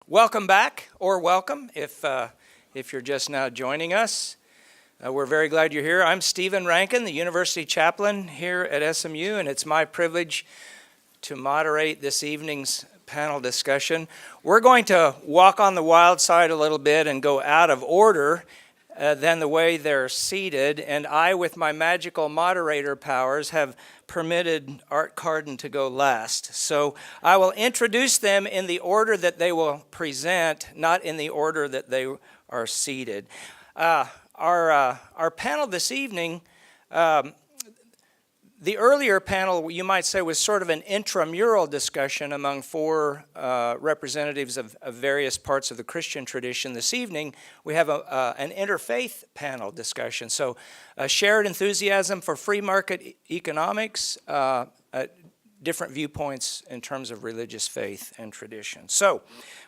Welcome back, or welcome if you're just now joining us. We're very glad you're here. I'm Stephen Rankin, the University Chaplain here at SMU, and it's my privilege to moderate this evening's panel discussion. We're going to walk on the wild side a little bit and go out of order than the way they're seated, and I, with my magical moderator powers, have permitted Art Carden to go last. So I will introduce them in the order that they will present, not in the order that they are seated. Our panel this evening, the earlier panel, you might say, was sort of an intramural discussion among four representatives of various parts of the Christian tradition. This evening, we have an interfaith panel discussion. So a shared enthusiasm for free market economics, different viewpoints in terms of religious faith and tradition. So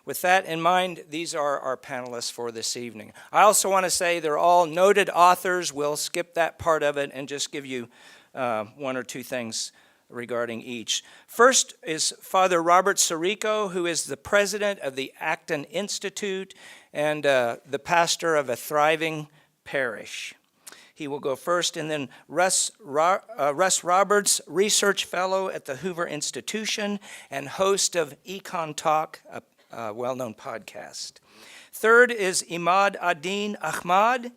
with that in mind, these are our panelists for this evening. I also want to say they're all noted authors. We'll skip that part of it and just give you one or two things regarding each. First is Father Robert Sirico, who is the president of the Acton Institute and the pastor of a thriving parish. He will go first, and then Russ Roberts, research fellow at the Hoover Institution and host of Econ Talk, a well-known podcast. Third is Imad-ad-Dean Ahmad,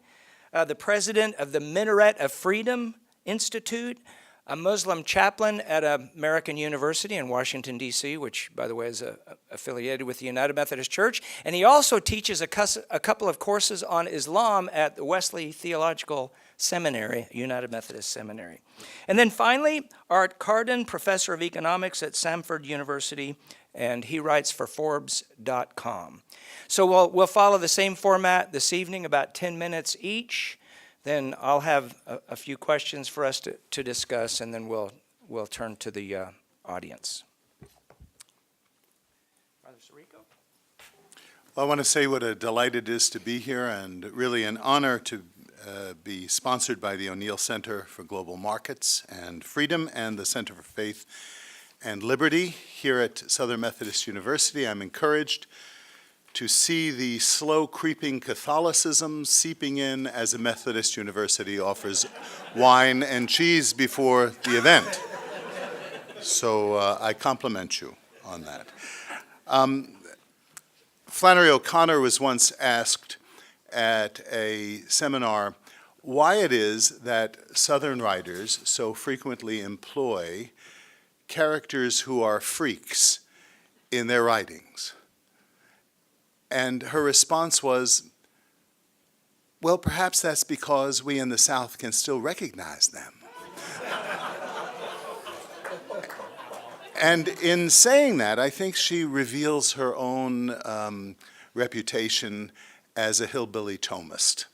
the president of the Minaret of Freedom Institute, a Muslim chaplain at American University in Washington, D.C., which, by the way, is affiliated with the United Methodist Church. And he also teaches a couple of courses on Islam at the Wesley Theological Seminary, United Methodist Seminary. And then finally, Art Carden, professor of economics at Samford University, and he writes for Forbes.com. So we'll follow the same format this evening, about 10 minutes each. Then I'll have a few questions for us to discuss, and then we'll turn to the audience. Father Sirico? Well, I want to say what a delight it is to be here, and really an honor to be sponsored by the O'Neill Center for Global Markets and Freedom and the Center for Faith and Liberty here at Southern Methodist University. I'm encouraged to see the slow creeping Catholicism seeping in as a Methodist university offers wine and cheese before the event. So I compliment you on that. Flannery O'Connor was once asked at a seminar why it is that Southern writers so frequently employ characters who are freaks in their writings. And her response was, well, perhaps that's because we in the South can still recognize them. And in saying that, I think she reveals her own reputation as a hillbilly Thomist,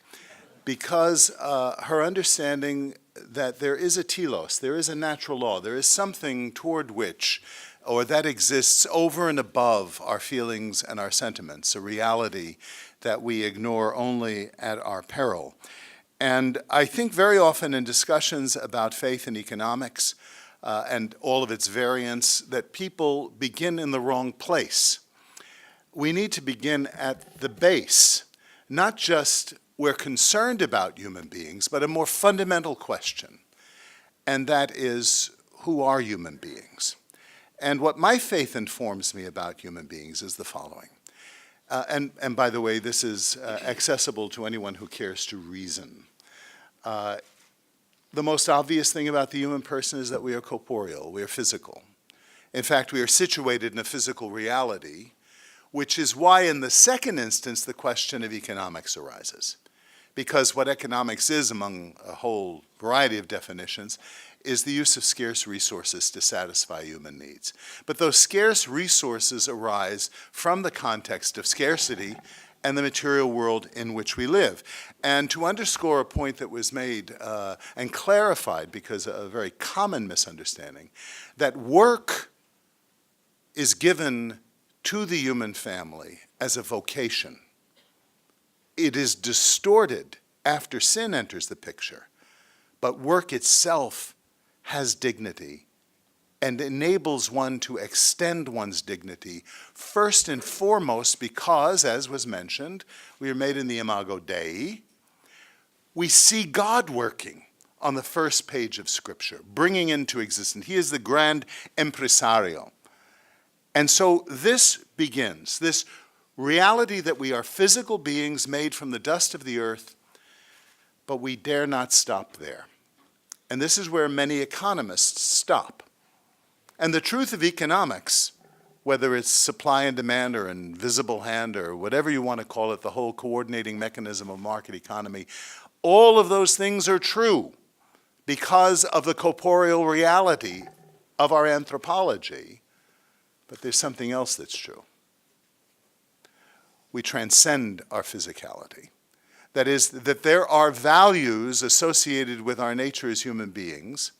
because her understanding that there is a telos, there is a natural law, there is something toward which or that exists over and above our feelings and our sentiments, a reality that we ignore only at our peril. And I think very often in discussions about faith and economics and all of its variants, that people begin in the wrong place. We need to begin at the base, not just we're concerned about human beings, but a more fundamental question, and that is, who are human beings? And what my faith informs me about human beings is the following. And by the way, this is accessible to anyone who cares to reason. The most obvious thing about the human person is that we are corporeal, we are physical. In fact, we are situated in a physical reality, which is why in the second instance the question of economics arises. Because what economics is, among a whole variety of definitions, is the use of scarce resources to satisfy human needs. But those scarce resources arise from the context of scarcity and the material world in which we live. And to underscore a point that was made and clarified, because of a very common misunderstanding, that work is given to the human family as a vocation. It is distorted after sin enters the picture, but work itself has dignity and enables one to extend one's dignity, first and foremost because, as was mentioned, we are made in the Imago Dei. We see God working on the first page of Scripture, bringing into existence. He is the grand impresario. And so this begins, this reality that we are physical beings made from the dust of the earth, but we dare not stop there. And this is where many economists stop. And the truth of economics, whether it's supply and demand or invisible hand or whatever you want to call it, the whole coordinating mechanism of market economy, all of those things are true because of the corporeal reality of our anthropology. But there's something else that's true. We transcend our physicality. That is, that there are values associated with our nature as human beings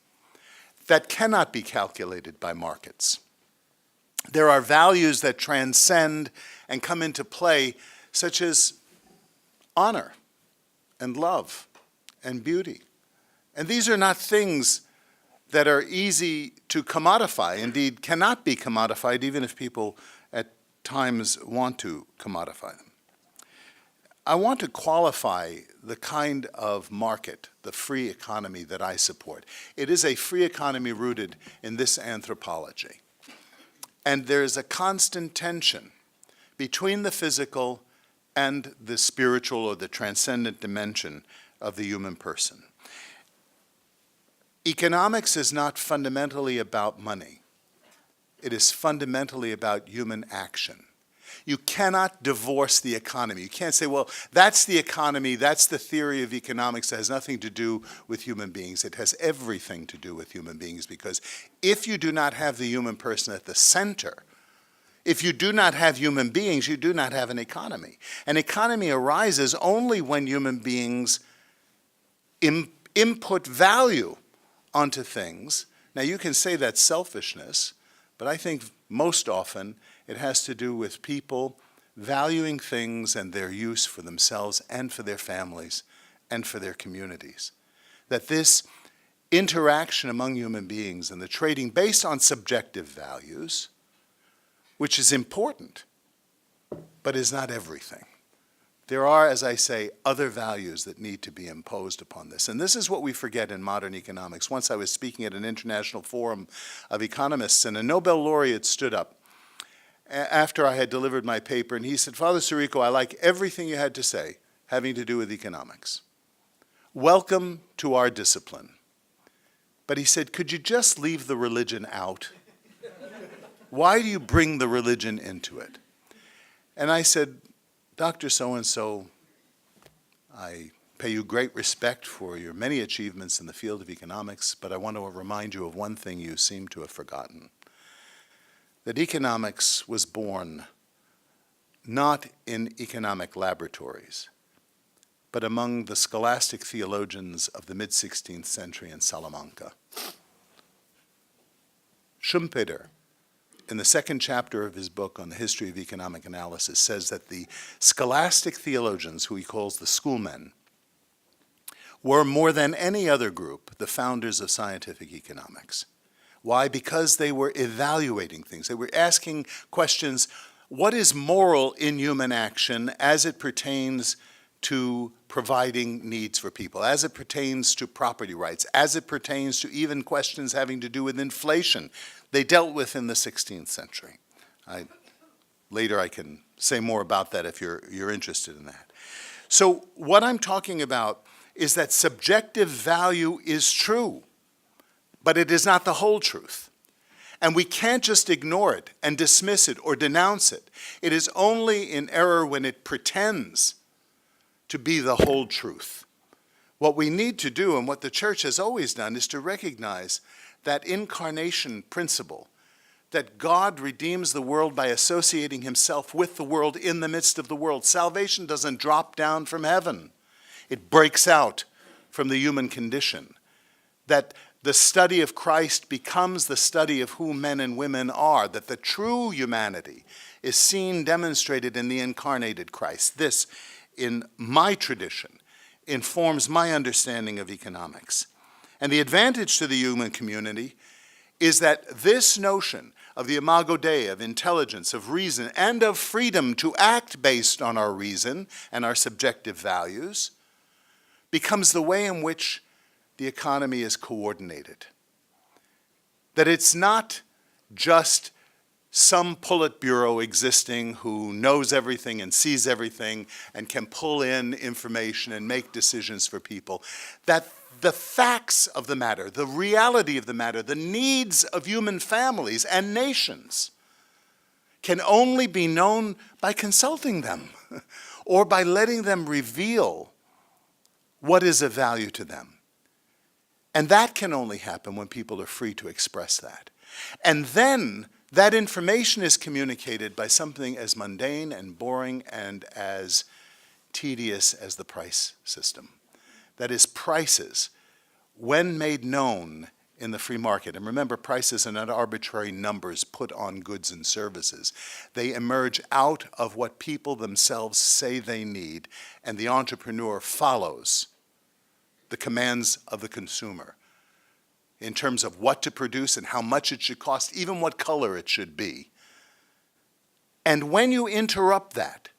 that cannot be calculated by markets. There are values that transcend and come into play, such as honor and love and beauty. And these are not things that are easy to commodify, indeed cannot be commodified, even if people at times want to commodify them. I want to qualify the kind of market, the free economy that I support. It is a free economy rooted in this anthropology. And there is a constant tension between the physical and the spiritual or the transcendent dimension of the human person. Economics is not fundamentally about money. It is fundamentally about human action. You cannot divorce the economy. You can't say, well, that's the economy, that's the theory of economics that has nothing to do with human beings. It has everything to do with human beings, because if you do not have the human person at the center, if you do not have human beings, you do not have an economy. An economy arises only when human beings input value onto things. Now, you can say that's selfishness, but I think most often it has to do with people valuing things and their use for themselves and for their families and for their communities. That this interaction among human beings and the trading based on subjective values, which is important, but is not everything. There are, as I say, other values that need to be imposed upon this. And this is what we forget in modern economics. Once I was speaking at an international forum of economists, and a Nobel laureate stood up after I had delivered my paper, and he said, Father Sirico, I like everything you had to say having to do with economics. Welcome to our discipline. But he said, could you just leave the religion out? Why do you bring the religion into it? And I said, Dr. So-and-so, I pay you great respect for your many achievements in the field of economics, but I want to remind you of one thing you seem to have forgotten. That economics was born not in economic laboratories, but among the scholastic theologians of the mid-16th century in Salamanca. Schumpeter, in the second chapter of his book on the history of economic analysis, says that the scholastic theologians, who he calls the schoolmen, were more than any other group the founders of scientific economics. Why? Because they were evaluating things. They were asking questions, what is moral in human action as it pertains to providing needs for people, as it pertains to property rights, as it pertains to even questions having to do with inflation they dealt with in the 16th century. Later I can say more about that if you're interested in that. So what I'm talking about is that subjective value is true, but it is not the whole truth. And we can't just ignore it and dismiss it or denounce it. It is only in error when it pretends to be the whole truth. What we need to do, and what the church has always done, is to recognize that incarnation principle, that God redeems the world by associating himself with the world in the midst of the world. Salvation doesn't drop down from heaven. It breaks out from the human condition. That the study of Christ becomes the study of who men and women are, that the true humanity is seen demonstrated in the incarnated Christ. This, in my tradition, informs my understanding of economics. And the advantage to the human community is that this notion of the imago Dei, of intelligence, of reason, and of freedom to act based on our reason and our subjective values becomes the way in which the economy is coordinated. That it's not just some Politburo existing who knows everything and sees everything and can pull in information and make decisions for people. That the facts of the matter, the reality of the matter, the needs of human families and nations can only be known by consulting them or by letting them reveal what is of value to them. And that can only happen when people are free to express that. And then that information is communicated by something as mundane and boring and as tedious as the price system. That is, prices, when made known in the free market, and remember, prices are not arbitrary numbers put on goods and services. They emerge out of what people themselves say they need, and the entrepreneur follows the commands of the consumer in terms of what to produce and how much it should cost, even what color it should be. And when you interrupt that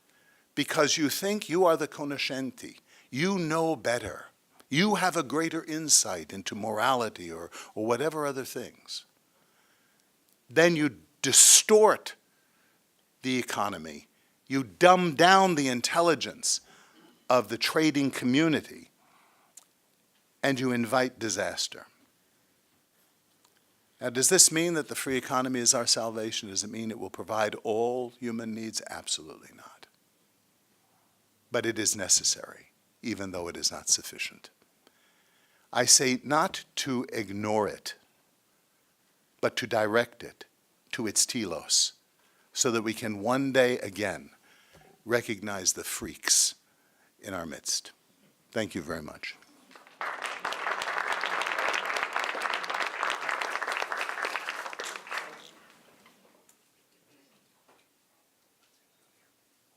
because you think you are the conoscenti, you know better, you have a greater insight into morality or whatever other things, then you distort the economy, you dumb down the intelligence of the trading community, and you invite disaster. Now, does this mean that the free economy is our salvation? Does it mean it will provide all human needs? Absolutely not. But it is necessary, even though it is not sufficient. I say not to ignore it, but to direct it to its telos, so that we can one day again recognize the freaks in our midst. Thank you very much.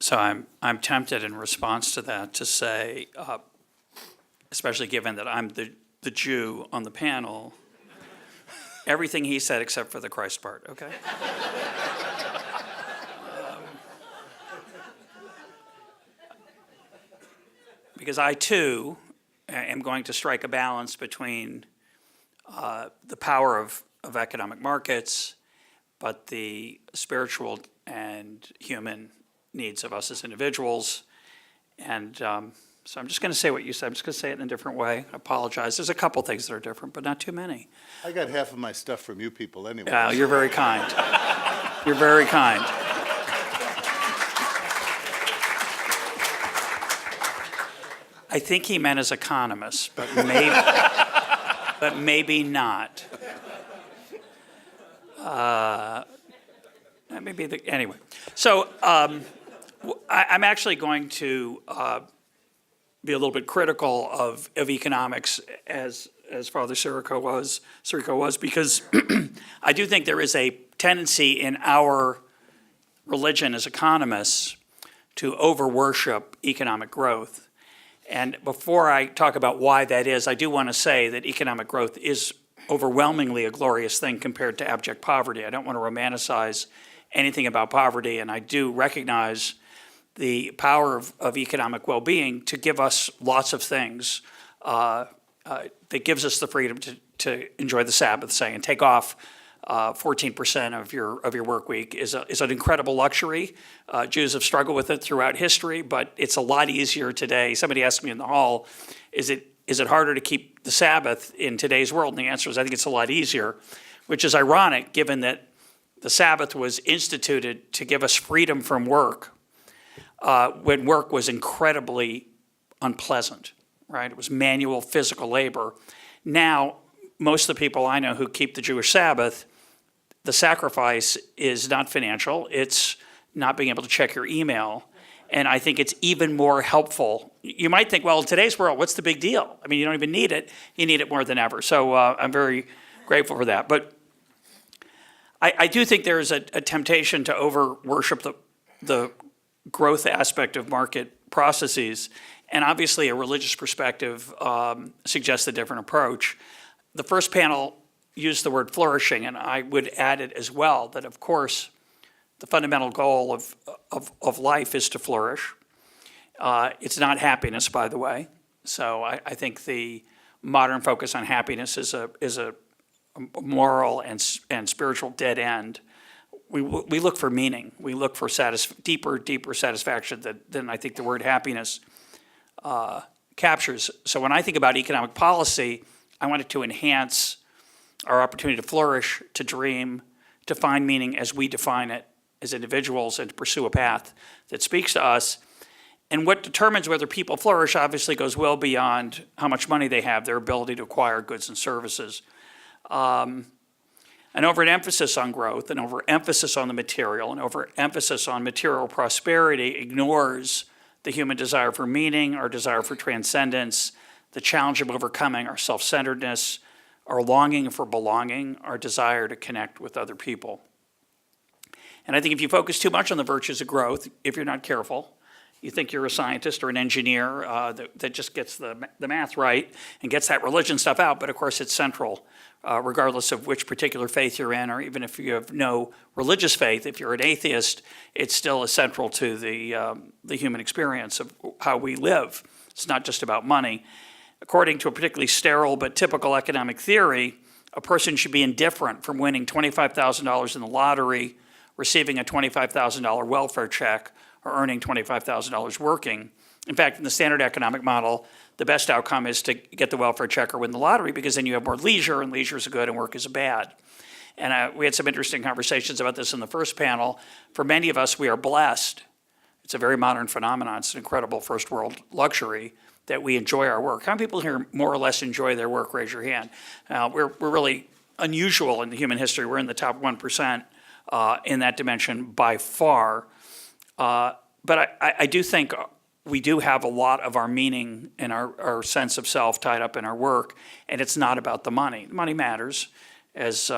So I'm tempted in response to that to say, especially given that I'm the Jew on the panel, everything he said except for the Christ part, okay? Because I too am going to strike a balance between the power of economic markets, but the spiritual and human needs of us as individuals. And so I'm just going to say what you said. I'm just going to say it in a different way. I apologize. There's a couple things that are different, but not too many. I got half of my stuff from you people anyway. Yeah, you're very kind. You're very kind. I think he meant as economists, but maybe not. Anyway. So I'm actually going to be a little bit critical of economics as Father Sirico was, because I do think there is a tendency in our religion as economists to over-worship economic growth. And before I talk about why that is, I do want to say that economic growth is overwhelmingly a glorious thing compared to abject poverty. I don't want to romanticize anything about poverty, and I do recognize the power of economic well-being to give us lots of things that gives us the freedom to enjoy the Sabbath, say, and take off 14% of your work week is an incredible luxury. Jews have struggled with it throughout history, but it's a lot easier today. Somebody asked me in the hall, is it harder to keep the Sabbath in today's world? And the answer is, I think it's a lot easier, which is ironic given that the Sabbath was instituted to give us freedom from work when work was incredibly unpleasant, right? It was manual physical labor. Now, most of the people I know who keep the Jewish Sabbath, the sacrifice is not financial, it's not being able to check your email. And I think it's even more helpful. You might think, well, in today's world, what's the big deal? I mean, you don't even need it. You need it more than ever. So I'm very grateful for that. But I do think there is a temptation to over-worship the growth aspect of market processes. And obviously, a religious perspective suggests a different approach. The first panel used the word flourishing, and I would add it as well, that of course, the fundamental goal of life is to flourish. It's not happiness, by the way. So I think the modern focus on happiness is a moral and spiritual dead end. We look for meaning. We look for deeper satisfaction than I think the word happiness captures. So when I think about economic policy, I want it to enhance our opportunity to flourish, to dream, to find meaning as we define it as individuals, and to pursue a path that speaks to us. And what determines whether people flourish obviously goes well beyond how much money they have, their ability to acquire goods and services. An overemphasis on growth, an overemphasis on the material, an overemphasis on material prosperity ignores the human desire for meaning, our desire for transcendence, the challenge of overcoming our self-centeredness, our longing for belonging, our desire to connect with other people. And I think if you focus too much on the virtues of growth, if you're not careful, you think you're a scientist or an engineer that just gets the math right and gets that religion stuff out, but of course it's central, regardless of which particular faith you're in, or even if you have no religious faith. If you're an atheist, it's still essential to the human experience of how we live. It's not just about money. According to a particularly sterile but typical economic theory, a person should be indifferent from winning $25,000 in the lottery, receiving a $25,000 welfare check, or earning $25,000 working. In fact, in the standard economic model, the best outcome is to get the welfare check or win the lottery, because then you have more leisure, and leisure is good and work is bad. And we had some interesting conversations about this in the first panel. For many of us, we are blessed. It's a very modern phenomenon. It's an incredible first world luxury that we enjoy our work. How many people here more or less enjoy their work? Raise your hand. We're really unusual in the human history. We're in the top 1% in that dimension by far. But I do think we do have a lot of our meaning and our sense of self tied up in our work, and it's not about the money. Money matters. As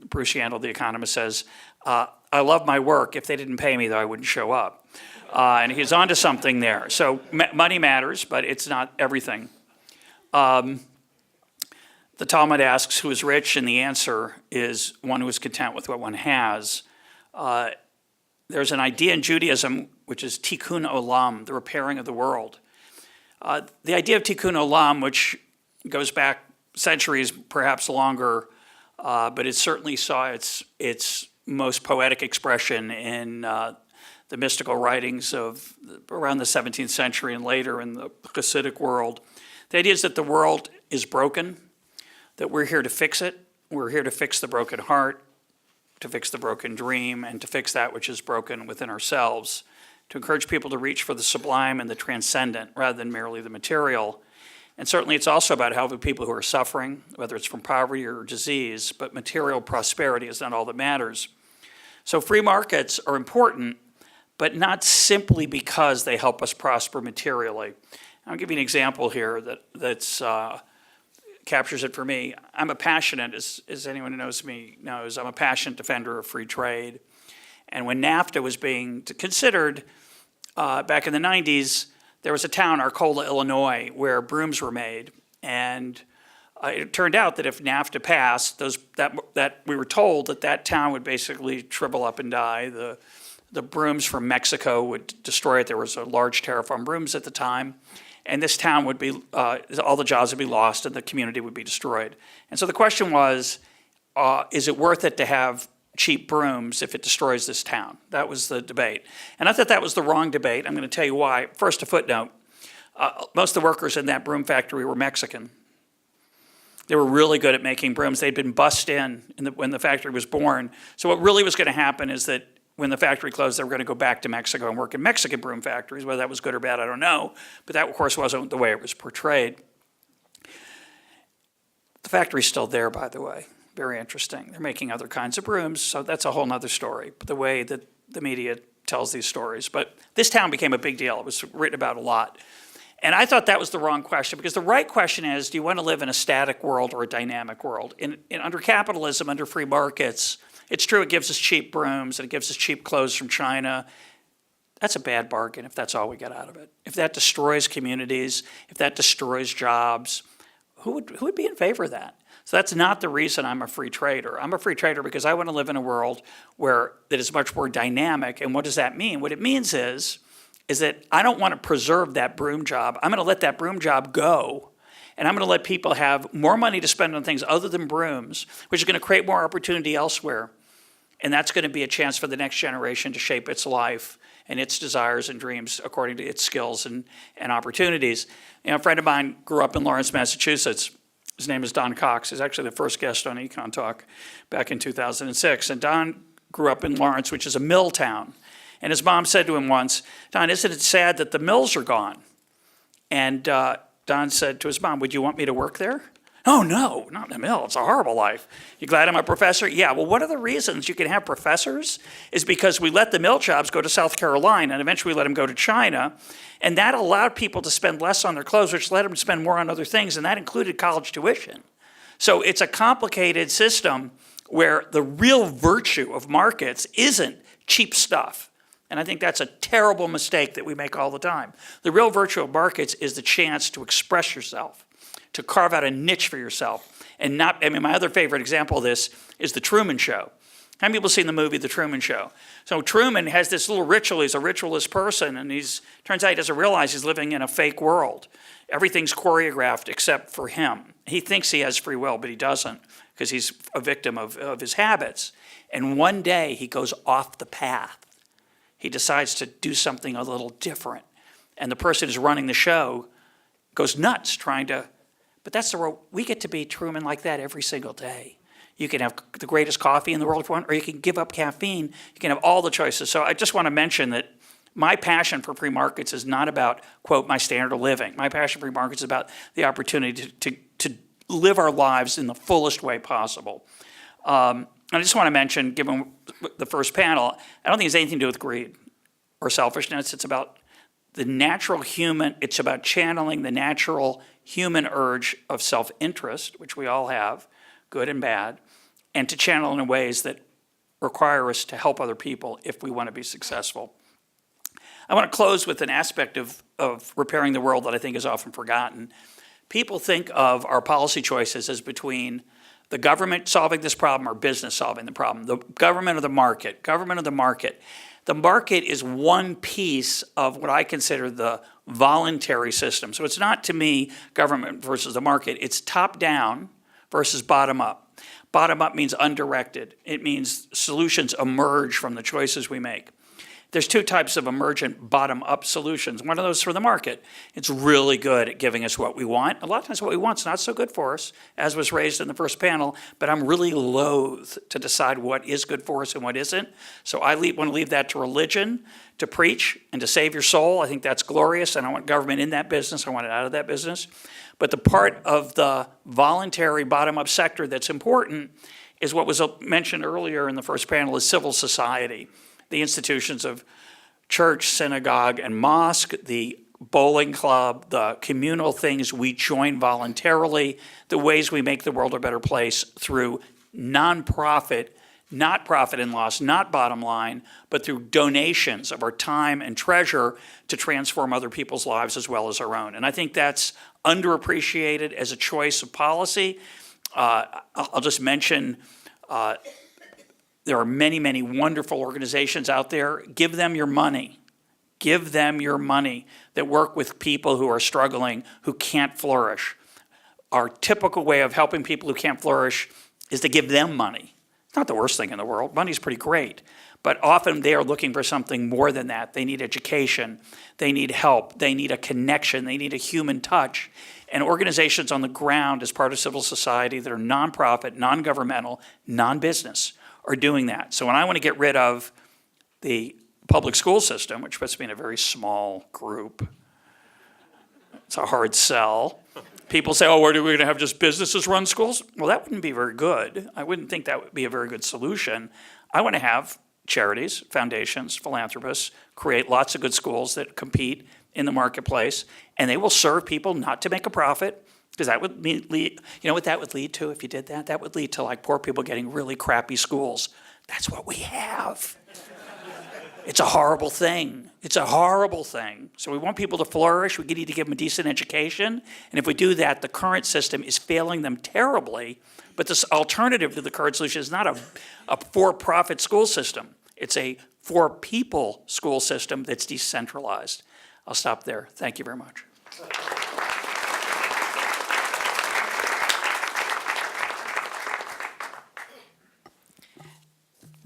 Bruce Yandel, the economist, says, I love my work. If they didn't pay me, though, I wouldn't show up. And he's onto something there. So money matters, but it's not everything. The Talmud asks, who is rich? And the answer is one who is content with what one has. There's an idea in Judaism, which is tikkun olam, the repairing of the world. The idea of tikkun olam, which goes back centuries, perhaps longer, but it certainly saw its most poetic expression in the mystical writings of around the 17th century and later in the Hasidic world. The idea is that the world is broken, that we're here to fix it. We're here to fix the broken heart, to fix the broken dream, and to fix that which is broken within ourselves, to encourage people to reach for the sublime and the transcendent rather than merely the material. And certainly it's also about helping people who are suffering, whether it's from poverty or disease, but material prosperity is not all that matters. So free markets are important, but not simply because they help us prosper materially. I'll give you an example here that's captures it for me. I'm a passionate, as anyone who knows me knows, I'm a passionate defender of free trade. And when NAFTA was being considered back in the 90s, there was a town, Arcola, Illinois, where brooms were made. And it turned out that if NAFTA passed, that we were told that town would basically shrivel up and die. The brooms from Mexico would destroy it. There was a large tariff on brooms at the time. And this town would be, all the jobs would be lost and the community would be destroyed. And so the question was, is it worth it to have cheap brooms if it destroys this town? That was the debate. And I thought that was the wrong debate. I'm going to tell you why. First, a footnote. Most of the workers in that broom factory were Mexican. They were really good at making brooms. They'd been bussed when the factory was born. So what really was going to happen is that when the factory closed, they were going to go back to Mexico and work in Mexican broom factories. Whether that was good or bad, I don't know. But that, of course, wasn't the way it was portrayed. The factory's still there, by the way. Very interesting. They're making other kinds of brooms, so that's a whole other story, the way that the media tells these stories. But this town became a big deal. It was written about a lot. And I thought that was the wrong question, because the right question is, do you want to live in a static world or a dynamic world? Under capitalism, under free markets, it's true it gives us cheap brooms and it gives us cheap clothes from China. That's a bad bargain if that's all we get out of it. If that destroys communities, if that destroys jobs, who would be in favor of that? So that's not the reason I'm a free trader. I'm a free trader because I want to live in a world that is much more dynamic. And what does that mean? What it means is that I don't want to preserve that broom job. I'm going to let that broom job go. And I'm going to let people have more money to spend on things other than brooms, which is going to create more opportunity elsewhere. And that's going to be a chance for the next generation to shape its life and its desires and dreams according to its skills and opportunities. You know, a friend of mine grew up in Lawrence, Massachusetts. His name is Don Cox. He's actually the first guest on Econ Talk back in 2006. And Don grew up in Lawrence, which is a mill town. And his mom said to him once, "Don, isn't it sad that the mills are gone?" And Don said to his mom, "Would you want me to work there?" "Oh, no, not in the mill. It's a horrible life." "You glad I'm a professor?" "Yeah, well, one of the reasons you can have professors is because we let the mill jobs go to South Carolina, and eventually we let them go to China. And that allowed people to spend less on their clothes, which led them to spend more on other things, and that included college tuition." So it's a complicated system where the real virtue of markets isn't cheap stuff. And I think that's a terrible mistake that we make all the time. The real virtue of markets is the chance to express yourself, to carve out a niche for yourself. And my other favorite example of this is The Truman Show. How many people have seen the movie The Truman Show? So Truman has this little ritual. He's a ritualist person, and turns out he doesn't realize he's living in a fake world. Everything's choreographed except for him. He thinks he has free will, but he doesn't, because he's a victim of his habits. And one day he goes off the path. He decides to do something a little different. And the person who's running the show goes nuts but that's the world. We get to be Truman like that every single day. You can have the greatest coffee in the world if you want, or you can give up caffeine. You can have all the choices. So I just want to mention that my passion for free markets is not about, quote, my standard of living. My passion for free markets is about the opportunity to live our lives in the fullest way possible. I just want to mention, given the first panel, I don't think it's anything to do with greed or selfishness. It's about it's about channeling the natural human urge of self-interest, which we all have, good and bad, and to channel in ways that require us to help other people if we want to be successful. I want to close with an aspect of repairing the world that I think is often forgotten. People think of our policy choices as between the government solving this problem or business solving the problem. The government or the market. Government or the market. The market is one piece of what I consider the voluntary system. So it's not, to me, government versus the market. It's top down versus bottom up. Bottom up means undirected. It means solutions emerge from the choices we make. There's two types of emergent bottom-up solutions. One of those is for the market. It's really good at giving us what we want. A lot of times what we want is not so good for us, as was raised in the first panel, but I'm really loath to decide what is good for us and what isn't. So I want to leave that to religion, to preach, and to save your soul. I think that's glorious, and I want government in that business. I want it out of that business. But the part of the voluntary bottom-up sector that's important is what was mentioned earlier in the first panel, is civil society. The institutions of church, synagogue, and mosque, the bowling club, the communal things we join voluntarily, the ways we make the world a better place through nonprofit, not profit and loss, not bottom line, but through donations of our time and treasure to transform other people's lives as well as our own. And I think that's underappreciated as a choice of policy. I'll just mention there are many, many wonderful organizations out there. Give them your money. Give them your money that work with people who are struggling, who can't flourish. Our typical way of helping people who can't flourish is to give them money. It's not the worst thing in the world. Money's pretty great. But often they are looking for something more than that. They need education. They need help. They need a connection. They need a human touch. And organizations on the ground as part of civil society that are nonprofit, non-governmental, non-business are doing that. So when I want to get rid of the public school system, which puts me in a very small group, it's a hard sell. People say, oh, are we going to have just businesses run schools? Well, that wouldn't be very good. I wouldn't think that would be a very good solution. I want to have charities, foundations, philanthropists create lots of good schools that compete in the marketplace, and they will serve people not to make a profit, because that would lead, you know what that would lead to if you did that? That would lead to like poor people getting really crappy schools. That's what we have. It's a horrible thing. It's a horrible thing. So we want people to flourish. We need to give them a decent education. And if we do that, the current system is failing them terribly. But this alternative to the current solution is not a for-profit school system. It's a for-people school system that's decentralized. I'll stop there. Thank you very much.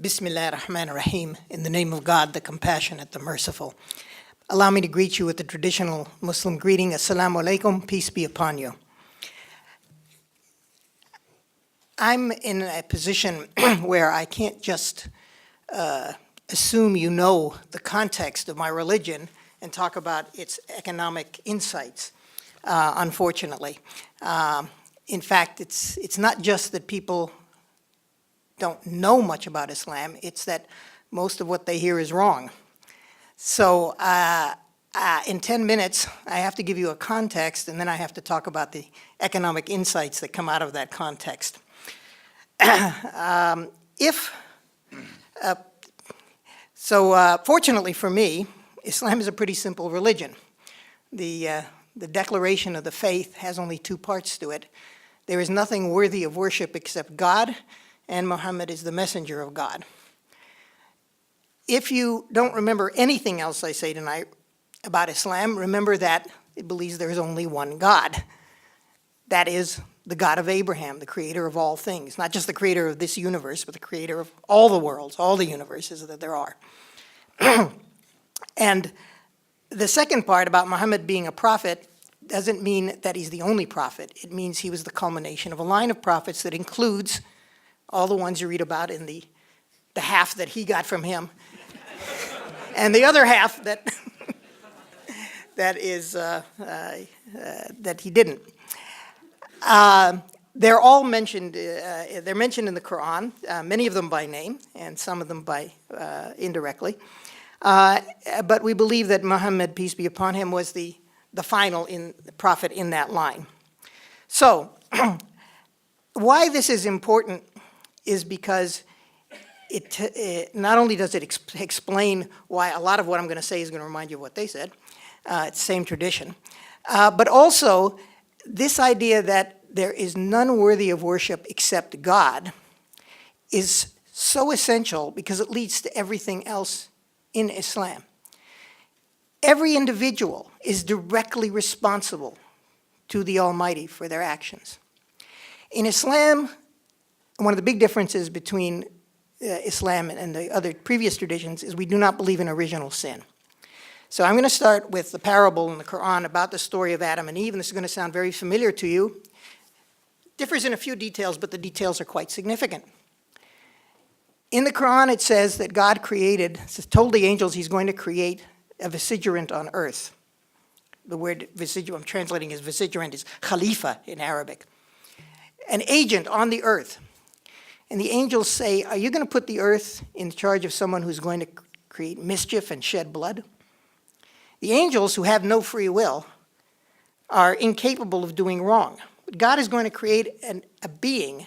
Bismillah ar-Rahman ar-Rahim, in the name of God, the compassionate, the merciful. Allow me to greet you with the traditional Muslim greeting, Assalamu alaikum, peace be upon you. I'm in a position where I can't just assume you know the context of my religion and talk about its economic insights, unfortunately. In fact, it's not just that people don't know much about Islam, it's that most of what they hear is wrong. So in 10 minutes, I have to give you a context, and then I have to talk about the economic insights that come out of that context. Fortunately for me, Islam is a pretty simple religion. The declaration of the faith has only two parts to it. There is nothing worthy of worship except God, and Muhammad is the messenger of God. If you don't remember anything else I say tonight about Islam, remember that it believes there is only one God. That is the God of Abraham, the creator of all things. Not just the creator of this universe, but the creator of all the worlds, all the universes that there are. And the second part about Muhammad being a prophet doesn't mean that he's the only prophet. It means he was the culmination of a line of prophets that includes all the ones you read about in the half that he got from him, and the other half that that he didn't. They're all mentioned. They're mentioned in the Quran, many of them by name, and some of them by indirectly. But we believe that Muhammad, peace be upon him, was the final prophet in that line. So, why this is important is because it not only does it explain why a lot of what I'm going to say is going to remind you of what they said, it's the same tradition, but also this idea that there is none worthy of worship except God is so essential because it leads to everything else in Islam. Every individual is directly responsible to the Almighty for their actions. In Islam, one of the big differences between Islam and the other previous traditions is we do not believe in original sin. So I'm going to start with the parable in the Quran about the story of Adam and Eve, and this is going to sound very familiar to you. Differs in a few details, but the details are quite significant. In the Quran, it says that God told the angels he's going to create a vicegerent on earth. The word vicegerent, I'm translating as vicegerent, is khalifa in Arabic. An agent on the earth. And the angels say, are you going to put the earth in charge of someone who's going to create mischief and shed blood? The angels, who have no free will, are incapable of doing wrong. But God is going to create a being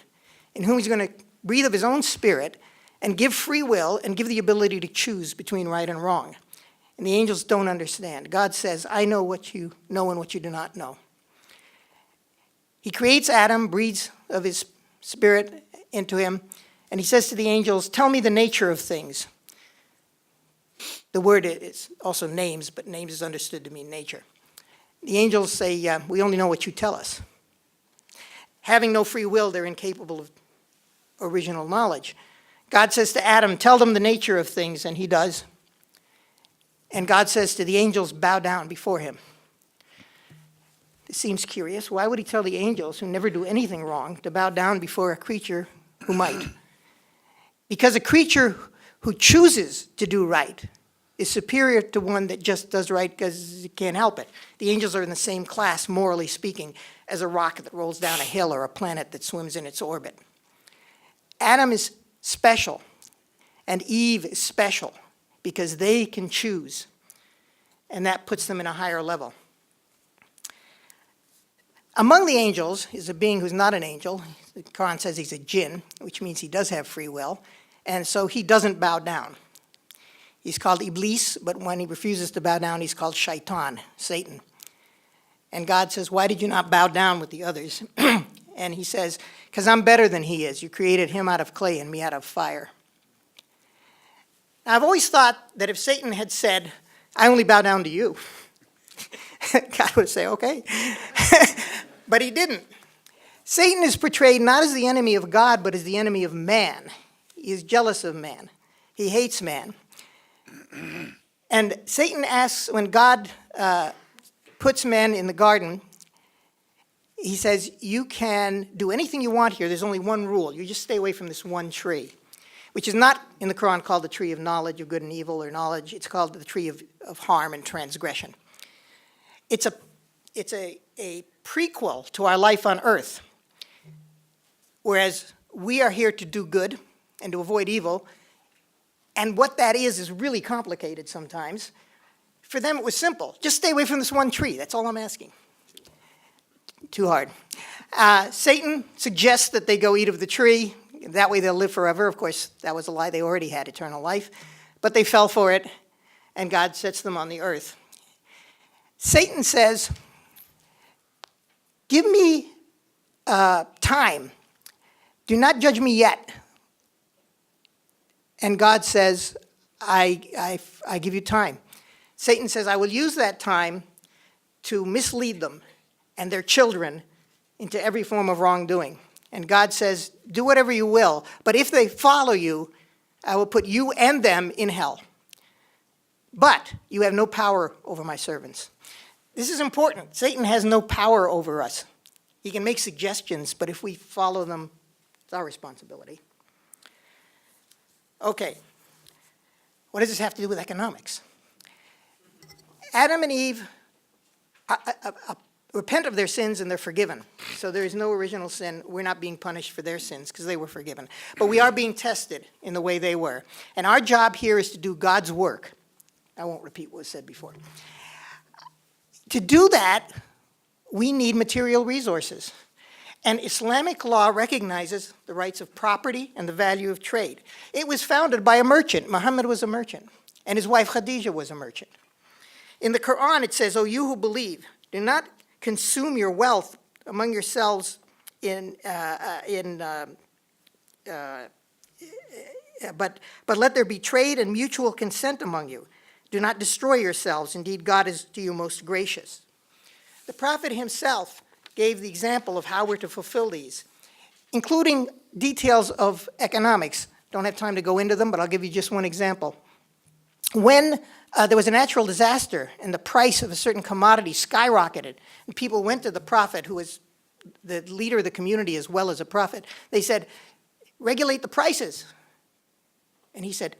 in whom he's going to breathe of his own spirit and give free will and give the ability to choose between right and wrong. And the angels don't understand. God says, I know what you know and what you do not know. He creates Adam, breathes of his spirit into him, and he says to the angels, tell me the nature of things. The word is also names, but names is understood to mean nature. The angels say, we only know what you tell us. Having no free will, they're incapable of original knowledge. God says to Adam, tell them the nature of things, and he does. And God says to the angels, bow down before him. This seems curious. Why would he tell the angels, who never do anything wrong, to bow down before a creature who might? Because a creature who chooses to do right is superior to one that just does right because it can't help it. The angels are in the same class, morally speaking, as a rocket that rolls down a hill or a planet that swims in its orbit. Adam is special, and Eve is special because they can choose, and that puts them in a higher level. Among the angels is a being who's not an angel. The Quran says he's a jinn, which means he does have free will, and so he doesn't bow down. He's called Iblis, but when he refuses to bow down, he's called Shaitan, Satan. And God says, why did you not bow down with the others? And he says, because I'm better than he is. You created him out of clay and me out of fire. Now, I've always thought that if Satan had said, I only bow down to you, God would say, okay. But he didn't. Satan is portrayed not as the enemy of God, but as the enemy of man. He is jealous of man. He hates man. And Satan asks, when God puts man in the garden, he says, you can do anything you want here. There's only one rule. You just stay away from this one tree, which is not in the Quran called the tree of knowledge of good and evil or knowledge. It's called the tree of harm and transgression. It's a prequel to our life on earth. Whereas we are here to do good and to avoid evil. And what that is really complicated sometimes. For them, it was simple. Just stay away from this one tree. That's all I'm asking. Too hard. Satan suggests that they go eat of the tree. That way they'll live forever. Of course, that was a lie. They already had eternal life. But they fell for it, and God sets them on the earth. Satan says, give me time. Do not judge me yet. And God says, I give you time. Satan says, I will use that time to mislead them and their children into every form of wrongdoing. And God says, do whatever you will, but if they follow you, I will put you and them in hell. But you have no power over my servants. This is important. Satan has no power over us. He can make suggestions, but if we follow them, it's our responsibility. Okay, what does this have to do with economics? Adam and Eve repent of their sins and they're forgiven. So there is no original sin. We're not being punished for their sins because they were forgiven. But we are being tested in the way they were. And our job here is to do God's work. I won't repeat what was said before. To do that, we need material resources. And Islamic law recognizes the rights of property and the value of trade. It was founded by a merchant. Muhammad was a merchant. And his wife Khadijah was a merchant. In the Quran, it says, O you who believe, do not consume your wealth among yourselves but let there be trade and mutual consent among you. Do not destroy yourselves. Indeed, God is to you most gracious. The Prophet himself gave the example of how we're to fulfill these, including details of economics. Don't have time to go into them, but I'll give you just one example. When there was a natural disaster and the price of a certain commodity skyrocketed, and people went to the prophet, who was the leader of the community as well as a prophet, they said, regulate the prices. And he said,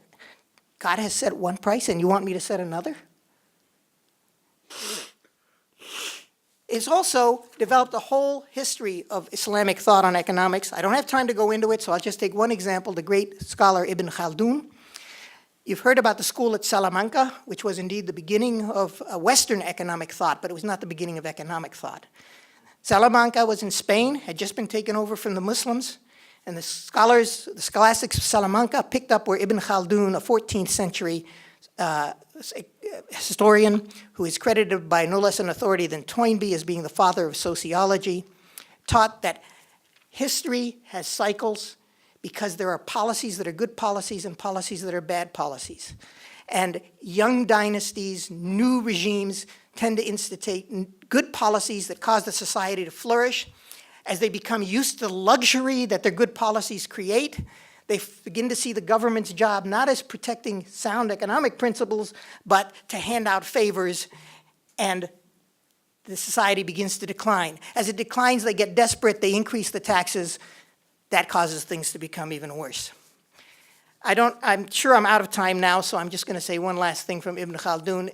God has set one price and you want me to set another? It's also developed a whole history of Islamic thought on economics. I don't have time to go into it, so I'll just take one example, the great scholar Ibn Khaldun. You've heard about the school at Salamanca, which was indeed the beginning of Western economic thought, but it was not the beginning of economic thought. Salamanca was in Spain, had just been taken over from the Muslims, and the scholastics of Salamanca picked up where Ibn Khaldun, a 14th century historian who is credited by no less an authority than Toynbee as being the father of sociology, taught that history has cycles because there are policies that are good policies and policies that are bad policies. And young dynasties, new regimes tend to instigate good policies that cause the society to flourish. As they become used to the luxury that their good policies create, they begin to see the government's job not as protecting sound economic principles, but to hand out favors, and the society begins to decline. As it declines, they get desperate, they increase the taxes. That causes things to become even worse. I'm sure I'm out of time now, so I'm just going to say one last thing from Ibn Khaldun.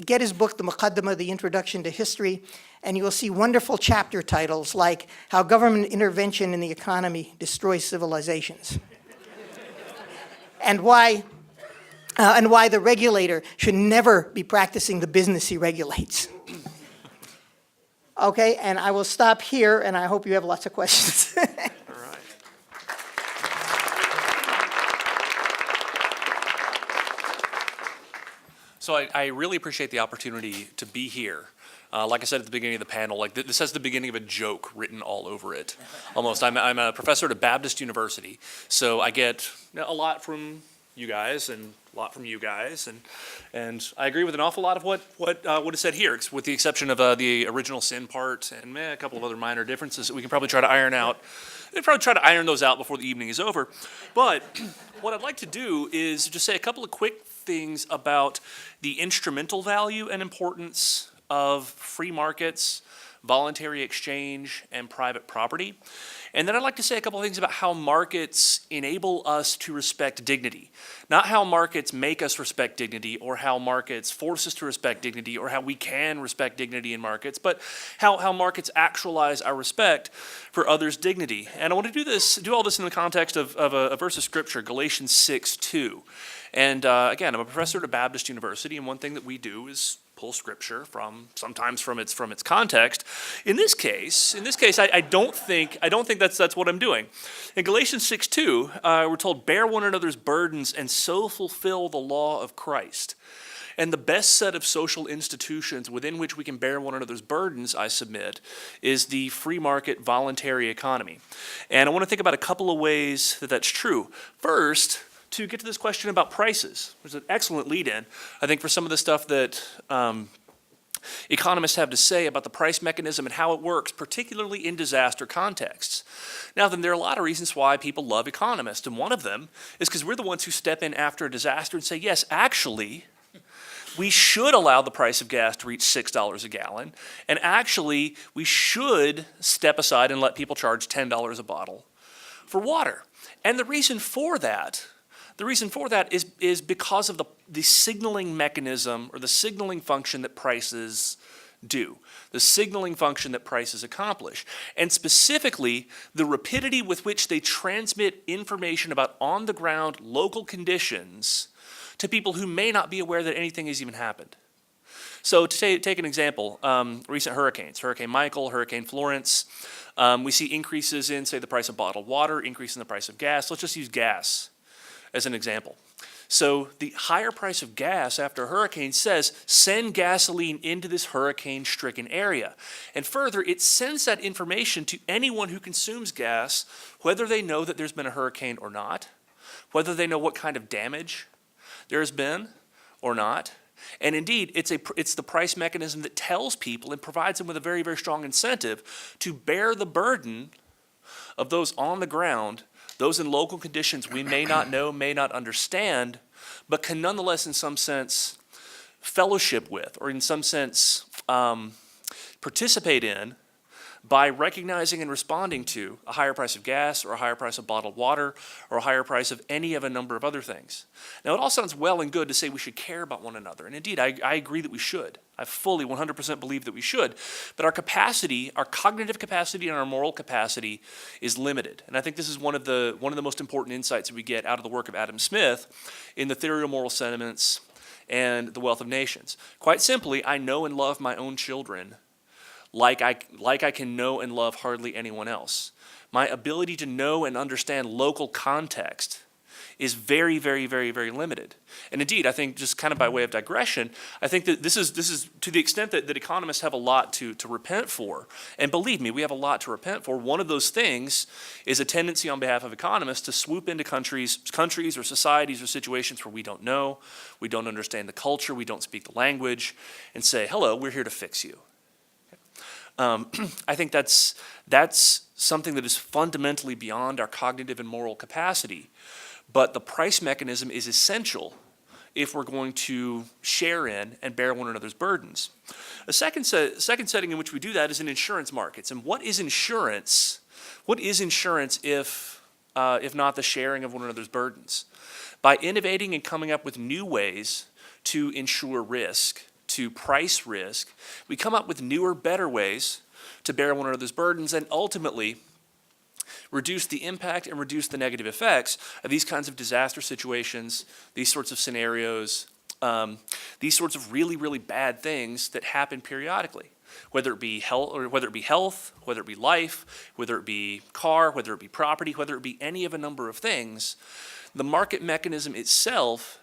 Get his book, the Muqaddimah, The Introduction to History, and you will see wonderful chapter titles like How Government Intervention in the Economy Destroys Civilizations. and why the regulator should never be practicing the business he regulates. Okay, and I will stop here, and I hope you have lots of questions. So I really appreciate the opportunity to be here. Like I said at the beginning of the panel, like this has the beginning of a joke written all over it, almost. I'm a professor at a Baptist university, so I get a lot from you guys and a lot from you guys, and I agree with an awful lot of what is said here, with the exception of the original sin part and a couple of other minor differences that we can probably try to iron out. We'll probably try to iron those out before the evening is over. But what I'd like to do is just say a couple of quick things about the instrumental value and importance of free markets, voluntary exchange, and private property. And then I'd like to say a couple of things about how markets enable us to respect dignity. Not how markets make us respect dignity, or how markets force us to respect dignity, or how we can respect dignity in markets, but how markets actualize our respect for others' dignity. And I want to do all this in the context of a verse of scripture, Galatians 6:2. And again, I'm a professor at a Baptist university, and one thing that we do is pull scripture sometimes from its context. In this case, I don't think that's what I'm doing. In Galatians 6:2, we're told, bear one another's burdens and so fulfill the law of Christ. And the best set of social institutions within which we can bear one another's burdens, I submit, is the free market voluntary economy. And I want to think about a couple of ways that that's true. First, to get to this question about prices. There's an excellent lead-in, I think, for some of the stuff that economists have to say about the price mechanism and how it works, particularly in disaster contexts. Now then, there are a lot of reasons why people love economists, and one of them is because we're the ones who step in after a disaster and say, yes, actually, we should allow the price of gas to reach $6 a gallon, and actually, we should step aside and let people charge $10 a bottle for water. And the reason for that is because of the signaling mechanism, or the signaling function that prices do, the signaling function that prices accomplish, and specifically the rapidity with which they transmit information about on-the-ground local conditions to people who may not be aware that anything has even happened. So to take an example, recent hurricanes, Hurricane Michael, Hurricane Florence, we see increases in, say, the price of bottled water, increase in the price of gas. Let's just use gas as an example. So the higher price of gas after a hurricane says, send gasoline into this hurricane-stricken area. And further, it sends that information to anyone who consumes gas, whether they know that there's been a hurricane or not, whether they know what kind of damage there has been or not. And indeed, it's the price mechanism that tells people and provides them with a very, very strong incentive to bear the burden of those on the ground, those in local conditions we may not know, may not understand, but can nonetheless, in some sense, fellowship with, or in some sense, participate in, by recognizing and responding to a higher price of gas, or a higher price of bottled water, or a higher price of any of a number of other things. Now, it all sounds well and good to say we should care about one another, and indeed, I agree that we should. I fully 100% believe that we should, but our capacity, our cognitive capacity and our moral capacity is limited. And I think this is one of the most important insights that we get out of the work of Adam Smith in the Theory of Moral Sentiments and the Wealth of Nations. Quite simply, I know and love my own children like I can know and love hardly anyone else. My ability to know and understand local context is very, very, very, very limited. And indeed, I think, just kind of by way of digression, I think that this is to the extent that economists have a lot to repent for. And believe me, we have a lot to repent for. One of those things is a tendency on behalf of economists to swoop into countries or societies or situations where we don't know, we don't understand the culture, we don't speak the language, and say, hello, we're here to fix you. I think that's something that is fundamentally beyond our cognitive and moral capacity. But the price mechanism is essential if we're going to share in and bear one another's burdens. A second setting in which we do that is in insurance markets. And what is insurance? What is insurance if not the sharing of one another's burdens? By innovating and coming up with new ways to insure risk, to price risk, we come up with newer, better ways to bear one another's burdens, and ultimately reduce the impact and reduce the negative effects of these kinds of disaster situations, these sorts of scenarios, these sorts of really, really bad things that happen periodically, whether it be health, whether it be life, whether it be car, whether it be property, whether it be any of a number of things. The market mechanism itself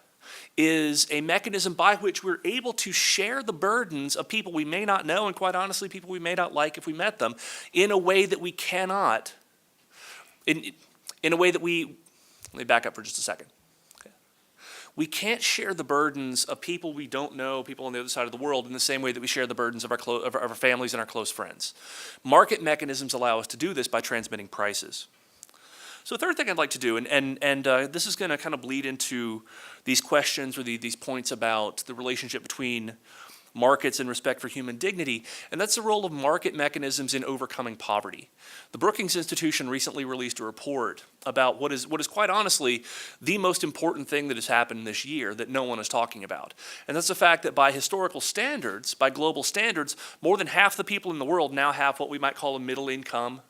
is a mechanism by which we're able to share the burdens of people we may not know, and quite honestly, people we may not like if we met them, in a way that we cannot, in a way that let me back up for just a second. Okay. We can't share the burdens of people we don't know, people on the other side of the world, in the same way that we share the burdens of our families and our close friends. Market mechanisms allow us to do this by transmitting prices. So the third thing I'd like to do, and this is going to kind of bleed into these questions or these points about the relationship between markets and respect for human dignity, and that's the role of market mechanisms in overcoming poverty. The Brookings Institution recently released a report about what is quite honestly the most important thing that has happened this year that no one is talking about. And that's the fact that by historical standards, by global standards, more than half the people in the world now have what we might call a middle income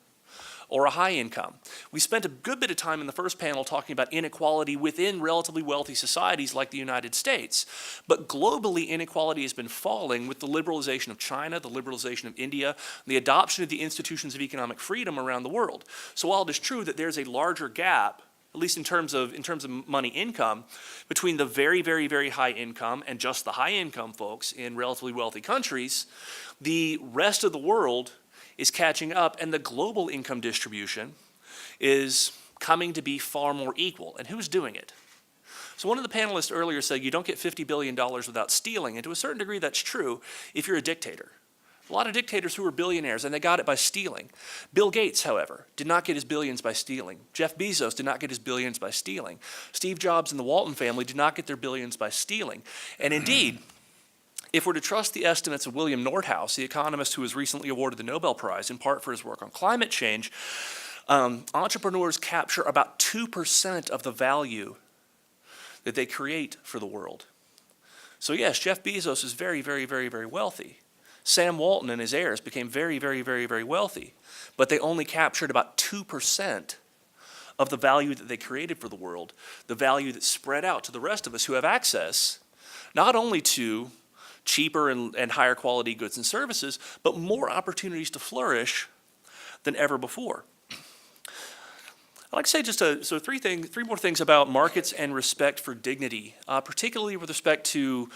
or a high income. We spent a good bit of time in the first panel talking about inequality within relatively wealthy societies like the United States. But globally, inequality has been falling with the liberalization of China, the liberalization of India, the adoption of the institutions of economic freedom around the world. So while it is true that there's a larger gap, at least in terms of money income, between the very, very, very high income and just the high income folks in relatively wealthy countries, the rest of the world is catching up, and the global income distribution is coming to be far more equal. And who's doing it? So one of the panelists earlier said you don't get $50 billion without stealing, and to a certain degree that's true if you're a dictator. A lot of dictators who were billionaires, and they got it by stealing. Bill Gates, however, did not get his billions by stealing. Jeff Bezos did not get his billions by stealing. Steve Jobs and the Walton family did not get their billions by stealing. And indeed, if we're to trust the estimates of William Nordhaus, the economist who was recently awarded the Nobel Prize, in part for his work on climate change, entrepreneurs capture about 2% of the value that they create for the world. So yes, Jeff Bezos is very, very, very, very wealthy. Sam Walton and his heirs became very, very, very, very wealthy, but they only captured about 2% of the value that they created for the world, the value that spread out to the rest of us who have access not only to cheaper and higher quality goods and services, but more opportunities to flourish than ever before. I'd like to say just three more things about markets and respect for dignity, particularly with respect to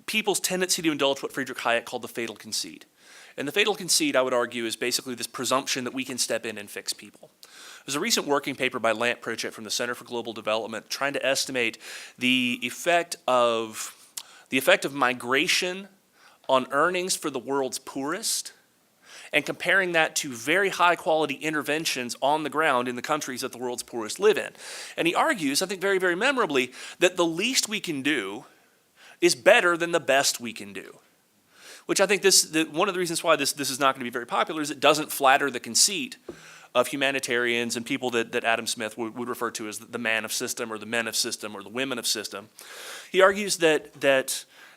people's tendency to indulge what Friedrich Hayek called the fatal conceit. And the fatal conceit, I would argue, is basically this presumption that we can step in and fix people. There's a recent working paper by Lant Pritchett from the Center for Global Development trying to estimate the effect of migration on earnings for the world's poorest, and comparing that to very high quality interventions on the ground in the countries that the world's poorest live in. And he argues, I think very, very memorably, that the least we can do is better than the best we can do. Which I think one of the reasons why this is not going to be very popular is it doesn't flatter the conceit of humanitarians and people that Adam Smith would refer to as the man of system or the men of system or the women of system. He argues that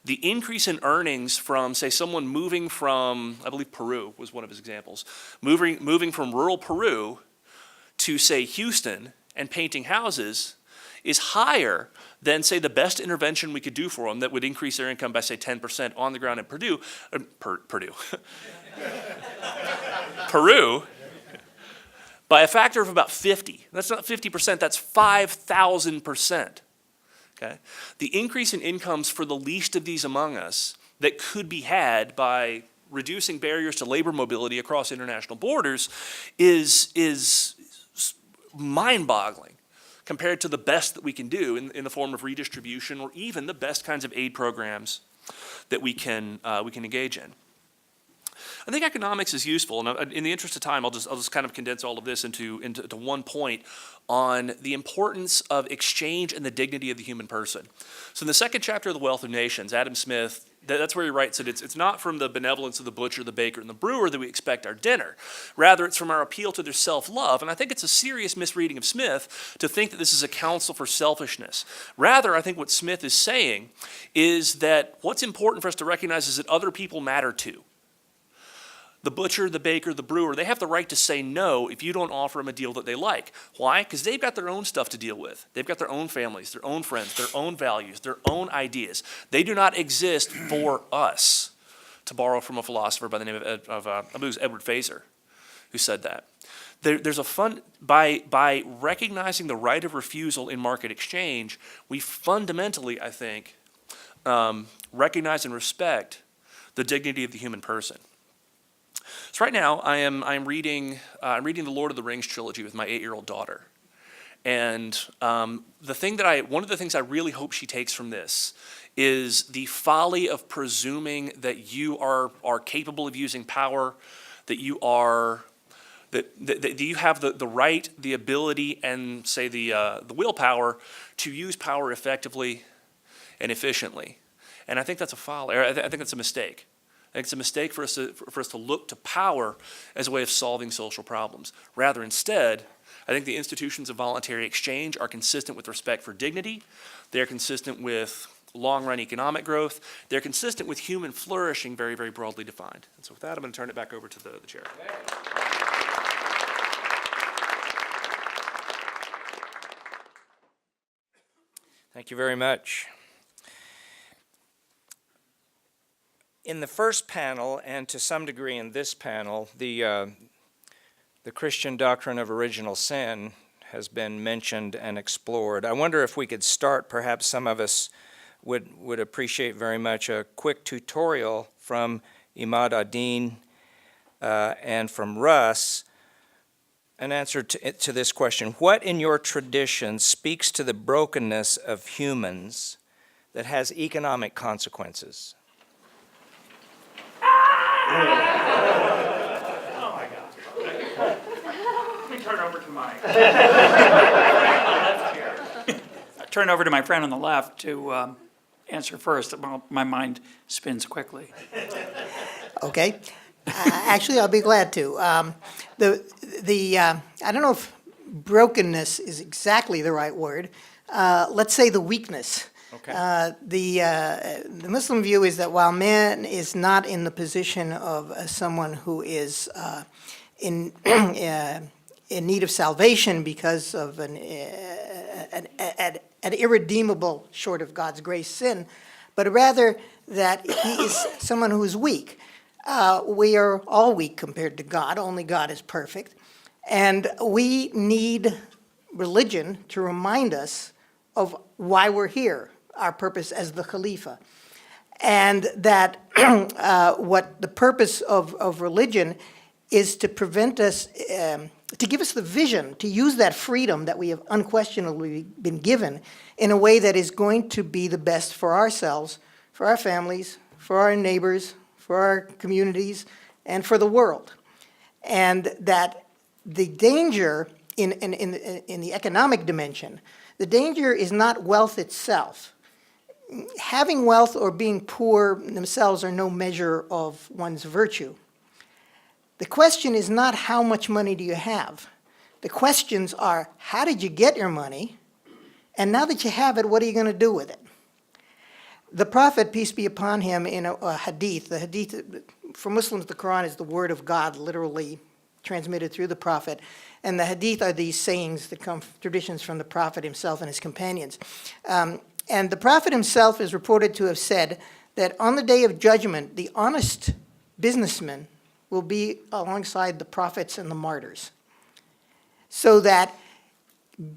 the increase in earnings from, say, someone moving from, I believe Peru was one of his examples, moving from rural Peru to, say, Houston and painting houses is higher than, say, the best intervention we could do for them that would increase their income by, say, 10% on the ground in Peru, by a factor of about 50. That's not 50%, that's 5,000%. Okay? The increase in incomes for the least of these among us that could be had by reducing barriers to labor mobility across international borders is mind-boggling compared to the best that we can do in the form of redistribution or even the best kinds of aid programs that we can engage in. I think economics is useful, and in the interest of time, I'll just kind of condense all of this into one point on the importance of exchange and the dignity of the human person. So in the second chapter of The Wealth of Nations, Adam Smith, that's where he writes that it's not from the benevolence of the butcher, the baker, and the brewer that we expect our dinner. Rather, it's from our appeal to their self-love. And I think it's a serious misreading of Smith to think that this is a counsel for selfishness. Rather, I think what Smith is saying is that what's important for us to recognize is that other people matter too. The butcher, the baker, the brewer, they have the right to say no if you don't offer them a deal that they like. Why? Because they've got their own stuff to deal with. They've got their own families, their own friends, their own values, their own ideas. They do not exist for us, to borrow from a philosopher by the name of I believe it was Edward Fazer who said that. there's a fun by recognizing the right of refusal in market exchange, we fundamentally, I think, recognize and respect the dignity of the human person. So right now, I'm reading the Lord of the Rings trilogy with my 8-year-old daughter, and one of the things I really hope she takes from this is the folly of presuming that you are capable of using power, that you are. That you have the right, the ability, and say the willpower to use power effectively and efficiently. And I think that's a folly. I think that's a mistake. I think it's a mistake for us to look to power as a way of solving social problems. Rather, instead, I think the institutions of voluntary exchange are consistent with respect for dignity. They're consistent with long-run economic growth. They're consistent with human flourishing, very, very broadly defined. And so with that, I'm going to turn it back over to the chair. Thank you very much. In the first panel, and to some degree in this panel, the Christian doctrine of original sin has been mentioned and explored. I wonder if we could start, perhaps some of us would appreciate very much a quick tutorial from Imad-ad-Dean and from Russ, an answer to this question. What in your tradition speaks to the brokenness of humans that has economic consequences? Oh my God. Let me turn over to my left here. Turn over to my friend on the left to answer first. Well, my mind spins quickly. Okay. Actually, I'll be glad to. I don't know if brokenness is exactly the right word. Let's say the weakness. Okay. The Muslim view is that while man is not in the position of someone who is in need of salvation because of an irredeemable, short of God's grace, sin, but rather that he is someone who is weak. We are all weak compared to God. Only God is perfect. And we need religion to remind us of why we're here, our purpose as the Khalifa. And that what the purpose of religion is to prevent us, to give us the vision, to use that freedom that we have unquestionably been given in a way that is going to be the best for ourselves, for our families, for our neighbors, for our communities, and for the world. And that the danger in the economic dimension, the danger is not wealth itself. Having wealth or being poor themselves are no measure of one's virtue. The question is not how much money do you have. The questions are, how did you get your money? And now that you have it, what are you going to do with it? The Prophet, peace be upon him, in a hadith, the hadith, for Muslims, the Quran is the word of God, literally transmitted through the Prophet. And the hadith are these sayings that come, traditions from the Prophet himself and his companions. And the Prophet himself is reported to have said that on the day of judgment, the honest businessman will be alongside the prophets and the martyrs. So that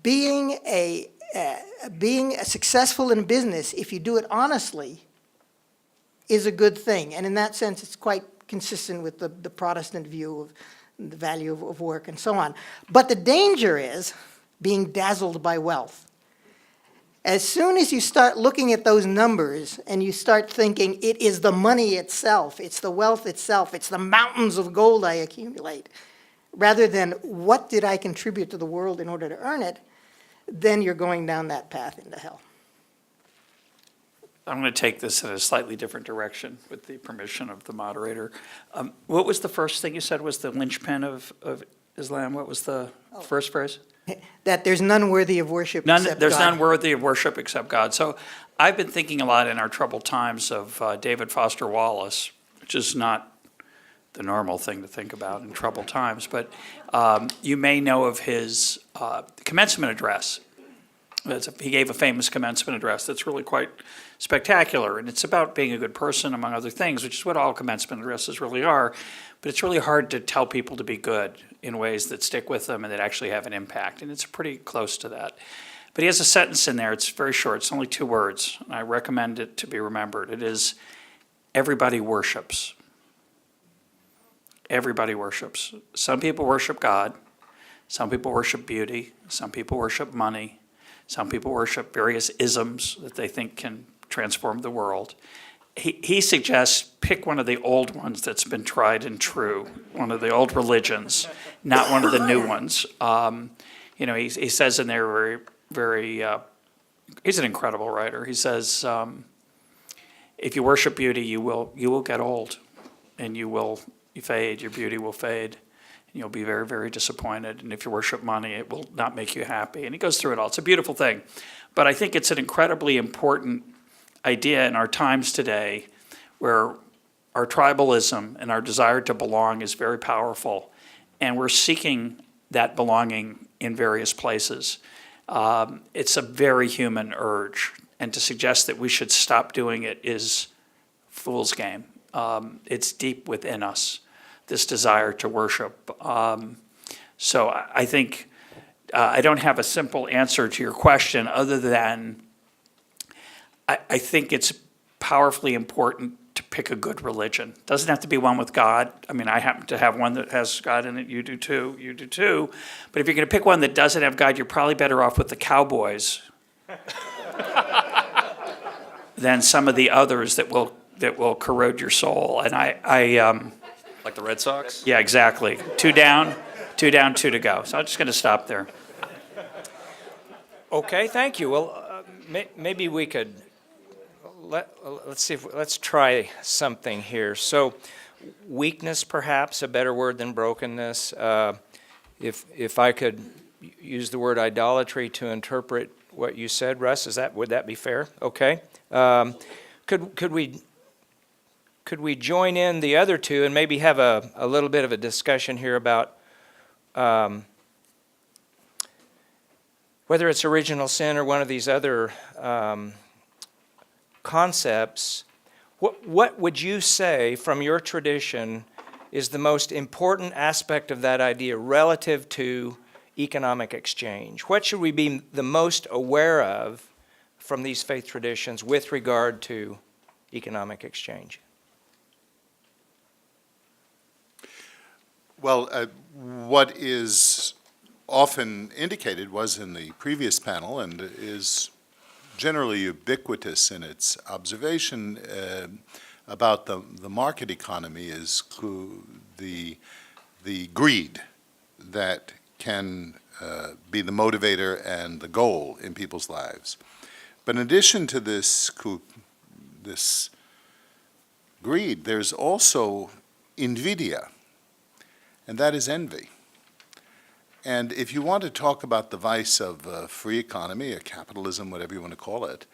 being successful in business, if you do it honestly, is a good thing. And in that sense, it's quite consistent with the Protestant view of the value of work and so on. But the danger is being dazzled by wealth. As soon as you start looking at those numbers and you start thinking it is the money itself, it's the wealth itself, it's the mountains of gold I accumulate, rather than what did I contribute to the world in order to earn it, then you're going down that path into hell. I'm going to take this in a slightly different direction with the permission of the moderator. What was the first thing you said was the linchpin of Islam? What was the first phrase? That there's none worthy of worship except There's God. none worthy of worship except God. So I've been thinking a lot in our troubled times of David Foster Wallace, which is not the normal thing to think about in troubled times, but you may know of his commencement address He gave a famous commencement address that's really quite spectacular, and it's about being a good person, among other things, which is what all commencement addresses really are. But it's really hard to tell people to be good in ways that stick with them and that actually have an impact, and it's pretty close to that. But he has a sentence in there, it's very short, it's only 2 words, and I recommend it to be remembered. It is, everybody worships. Everybody worships. Some people worship God, some people worship beauty, some people worship money, some people worship various isms that they think can transform the world. He suggests pick one of the old ones that's been tried and true, one of the old religions, not one of the new ones. He says in there he's an incredible writer. He says, if you worship beauty, you will get old, and you fade. Your beauty will fade. You'll be very, very disappointed. And if you worship money, it will not make you happy. And he goes through it all. It's a beautiful thing. But I think it's an incredibly important idea in our times today where our tribalism and our desire to belong is very powerful. And we're seeking that belonging in various places. It's a very human urge. And to suggest that we should stop doing it is fool's game. It's deep within us, this desire to worship. So I think I don't have a simple answer to your question other than I think it's powerfully important to pick a good religion. It doesn't have to be one with God. I mean, I happen to have one that has God in it. You do too. But if you're going to pick one that doesn't have God, you're probably better off with the Cowboys than some of the others that will corrode your soul. And Like the Red Sox? yeah, exactly. 2 down, 2 to go. So I'm just going to stop there. Okay, thank you. Well, maybe we could, let's try something here. So weakness, perhaps, a better word than brokenness. If I could use the word idolatry to interpret what you said, Russ, would that be fair? Okay. Could we join in the other two and maybe have a little bit of a discussion here about whether it's original sin or one of these other concepts? What would you say from your tradition is the most important aspect of that idea relative to economic exchange? What should we be the most aware of from these faith traditions with regard to economic exchange? Well, what is often indicated was in the previous panel and is generally ubiquitous in its observation about the market economy is the greed that can be the motivator and the goal in people's lives. But in addition to this greed, there's also invidia, and that is envy. And if you want to talk about the vice of a free economy, or capitalism, whatever you want to call it,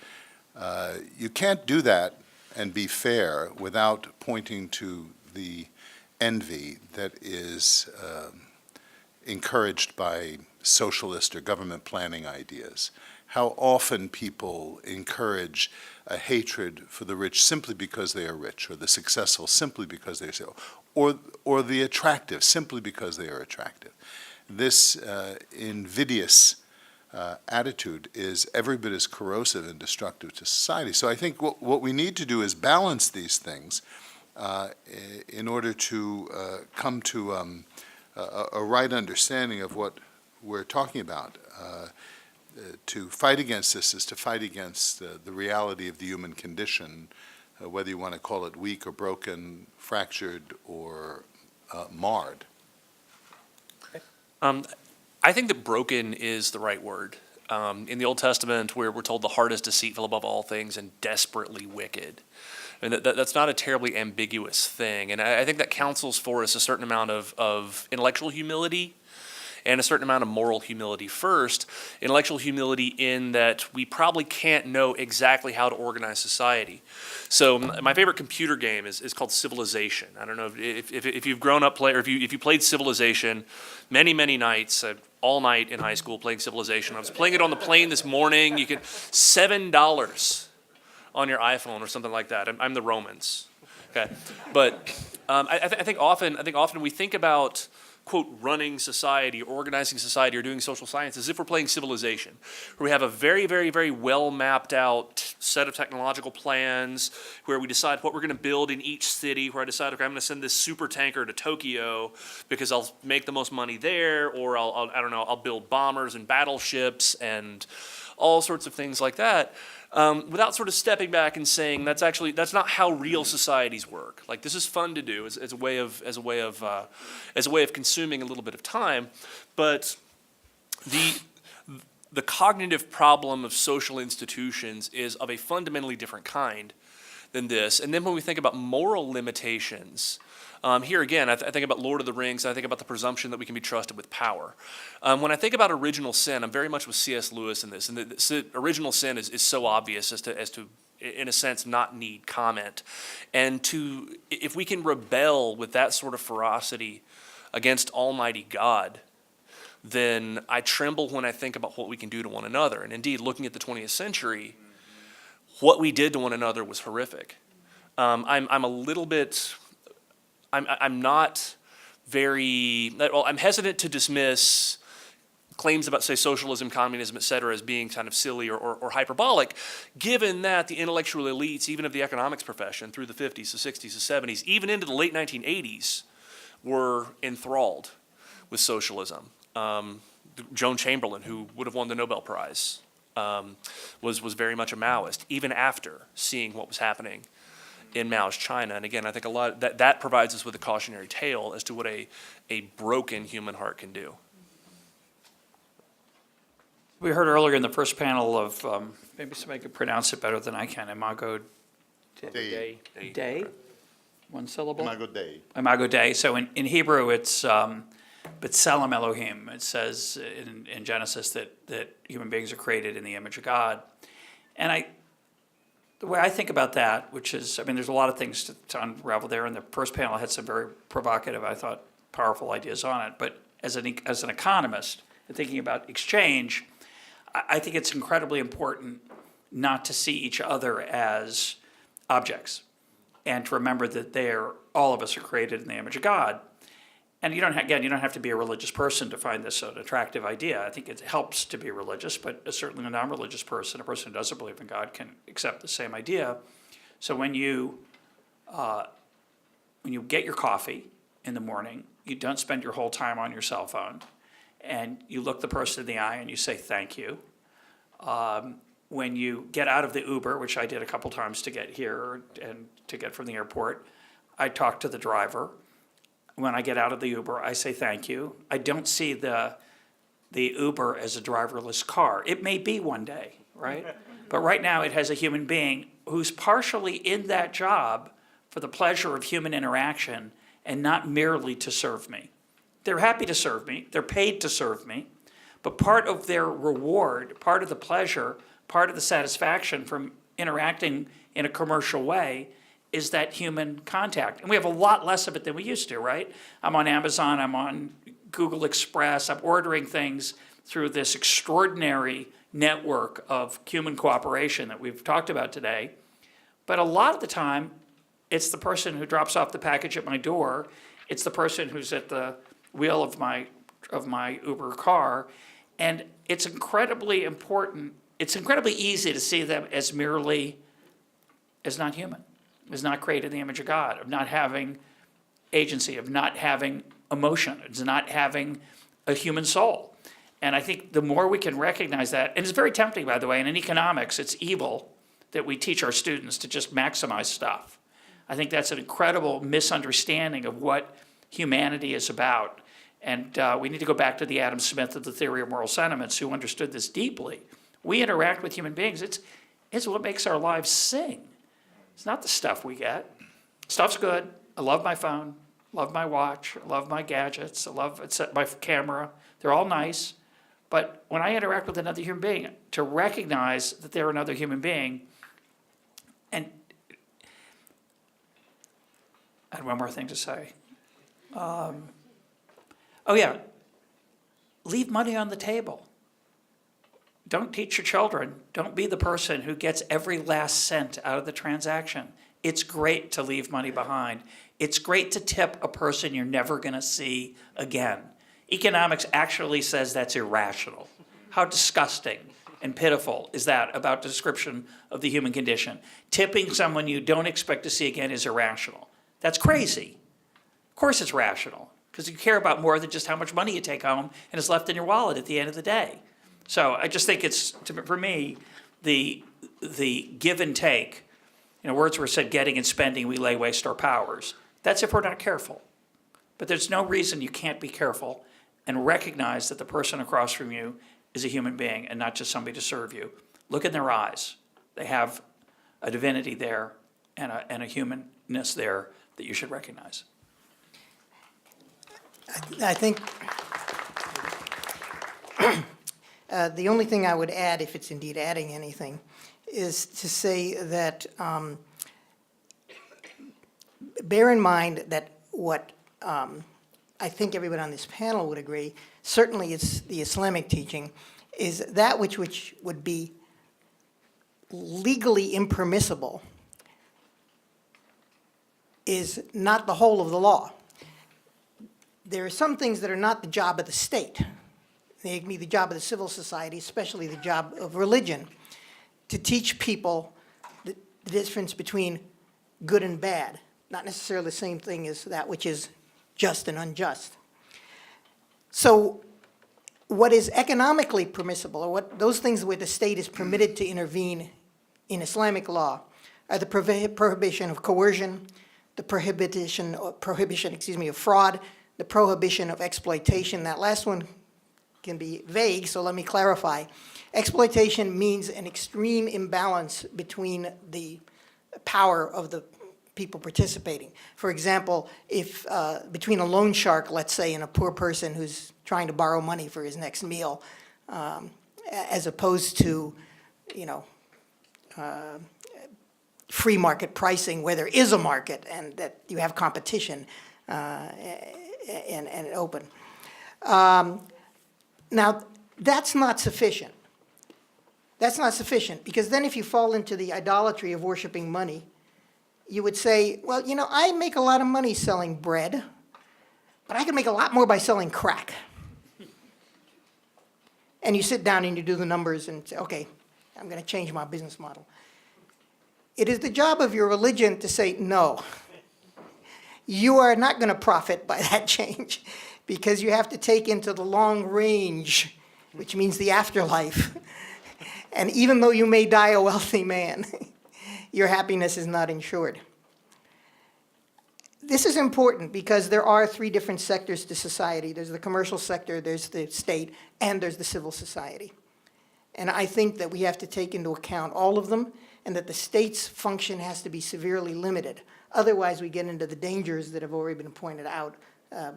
you can't do that and be fair without pointing to the envy that is encouraged by socialist or government planning ideas. How often people encourage a hatred for the rich simply because they are rich, or the successful simply because they are so, or the attractive simply because they are attractive. This invidious attitude is every bit as corrosive and destructive to society. So I think what we need to do is balance these things in order to come to a right understanding of what we're talking about. To fight against this is to fight against the reality of the human condition, whether you want to call it weak or broken, fractured or marred. I think that broken is the right word. In the Old Testament, where we're told the heart is deceitful above all things and desperately wicked. And that's not a terribly ambiguous thing. And I think that counsels for us a certain amount of intellectual humility and a certain amount of moral humility first. Intellectual humility in that we probably can't know exactly how to organize society. So my favorite computer game is called Civilization. I don't know if you've grown up or if you played Civilization many nights, all night in high school playing Civilization. I was playing it on the plane this morning. You could $7 on your iPhone or something like that. I'm the Romans. Okay, but I think often we think about, quote, running society, organizing society, or doing social science as if we're playing Civilization, where we have a very well mapped out set of technological plans, where we decide what we're going to build in each city, where I decide, okay, I'm going to send this super tanker to Tokyo because I'll make the most money there, or I'll build bombers and battleships and all sorts of things like that. Without sort of stepping back and saying that's not how real societies work. Like, this is fun to do as a way of consuming a little bit of time, but the cognitive problem of social institutions is of a fundamentally different kind than this. And then when we think about moral limitations, here again, I think about Lord of the Rings, and I think about the presumption that we can be trusted with power. When I think about original sin, I'm very much with C.S. Lewis in this, and the original sin is so obvious as to, in a sense, not need comment. And if we can rebel with that sort of ferocity against Almighty God, then I tremble when I think about what we can do to one another. And indeed, looking at the 20th century, what we did to one another was horrific. I'm hesitant to dismiss claims about, say, socialism, communism, et cetera, as being kind of silly or hyperbolic, given that the intellectual elites, even of the economics profession, through the 50s, the 60s, the 70s, even into the late 1980s, were enthralled with socialism. Joan Chamberlain, who would have won the Nobel Prize, was very much a Maoist, even after seeing what was happening in Mao's China. And again, I think a lot that provides us with a cautionary tale as to what a broken human heart can do. We heard earlier in the first panel of, maybe somebody could pronounce it better than I can, Imad-ad-Dean. One syllable? Imad-ad-Dean. Imad-ad-Dean. So in Hebrew, it's B'Tselem Elohim. It says in Genesis that human beings are created in the image of God. And the way I think about that, which is, there's a lot of things to unravel there. In the first panel, I had some very provocative, I thought, powerful ideas on it. But as an economist, and thinking about exchange, I think it's incredibly important not to see each other as objects, and to remember that all of us are created in the image of God. And you don't have to be a religious person to find this an attractive idea. I think it helps to be religious, but certainly a non-religious person, a person who doesn't believe in God, can accept the same idea. So when you get your coffee in the morning, you don't spend your whole time on your cell phone, and you look the person in the eye and you say thank you. When you get out of the Uber, which I did a couple times to get here and to get from the airport, I talk to the driver. When I get out of the Uber, I say thank you. I don't see the Uber as a driverless car. It may be one day, right? But right now it has a human being who's partially in that job for the pleasure of human interaction and not merely to serve me. They're happy to serve me. They're paid to serve me. But part of their reward, part of the pleasure, part of the satisfaction from interacting in a commercial way is that human contact. And we have a lot less of it than we used to, right? I'm on Amazon, I'm on Google Express, I'm ordering things through this extraordinary network of human cooperation that we've talked about today. But a lot of the time, it's the person who drops off the package at my door, it's the person who's at the wheel of my Uber car, and it's incredibly important, it's incredibly easy to see them as merely as not human. Is not created in the image of God, of not having agency, of not having emotion, of not having a human soul. And I think the more we can recognize that, and it's very tempting, by the way, and in economics, it's evil that we teach our students to just maximize stuff. I think that's an incredible misunderstanding of what humanity is about. And we need to go back to the Adam Smith of the theory of moral sentiments, who understood this deeply. We interact with human beings. It's what makes our lives sing. It's not the stuff we get. Stuff's good. I love my phone, love my watch, I love my gadgets, I love my camera, They're all nice. But when I interact with another human being, to recognize that they're another human being, and I had one more thing to say. Oh yeah, leave money on the table. Don't teach your children, don't be the person who gets every last cent out of the transaction. It's great to leave money behind. It's great to tip a person you're never gonna see again. Economics actually says that's irrational. How disgusting and pitiful is that about the description of the human condition? Tipping someone you don't expect to see again is irrational. That's crazy. Of course it's rational, because you care about more than just how much money you take home and is left in your wallet at the end of the day. So I just think it's, for me, the give and take, Wordsworth said, getting and spending, we lay waste our powers. That's if we're not careful. But there's no reason you can't be careful and recognize that the person across from you is a human being and not just somebody to serve you. Look in their eyes. They have a divinity there and a humanness there that you should recognize. I think the only thing I would add, if it's indeed adding anything, is to say that bear in mind that what I think everyone on this panel would agree, certainly it's the Islamic teaching, is that which would be legally impermissible is not the whole of the law. There are some things that are not the job of the state. They can be the job of the civil society, especially the job of religion, to teach people the difference between good and bad, not necessarily the same thing as that which is just and unjust. So what is economically permissible, or what those things where the state is permitted to intervene in Islamic law, are the prohibition of coercion, the prohibition of fraud, the prohibition of exploitation. That last one can be vague, so let me clarify. Exploitation means an extreme imbalance between the power of the people participating. For example, if between a loan shark, let's say, and a poor person who's trying to borrow money for his next meal, as opposed to, free market pricing where there is a market and that you have competition and open. Now, that's not sufficient. That's not sufficient, because then if you fall into the idolatry of worshiping money, you would say, well, I make a lot of money selling bread, but I can make a lot more by selling crack. And you sit down and you do the numbers and say, okay, I'm going to change my business model. It is the job of your religion to say, no, you are not going to profit by that change, because you have to take into the long range, which means the afterlife. And even though you may die a wealthy man, your happiness is not insured. This is important because there are three different sectors to society. There's the commercial sector, there's the state, and there's the civil society. And I think that we have to take into account all of them, and that the state's function has to be severely limited. Otherwise, we get into the dangers that have already been pointed out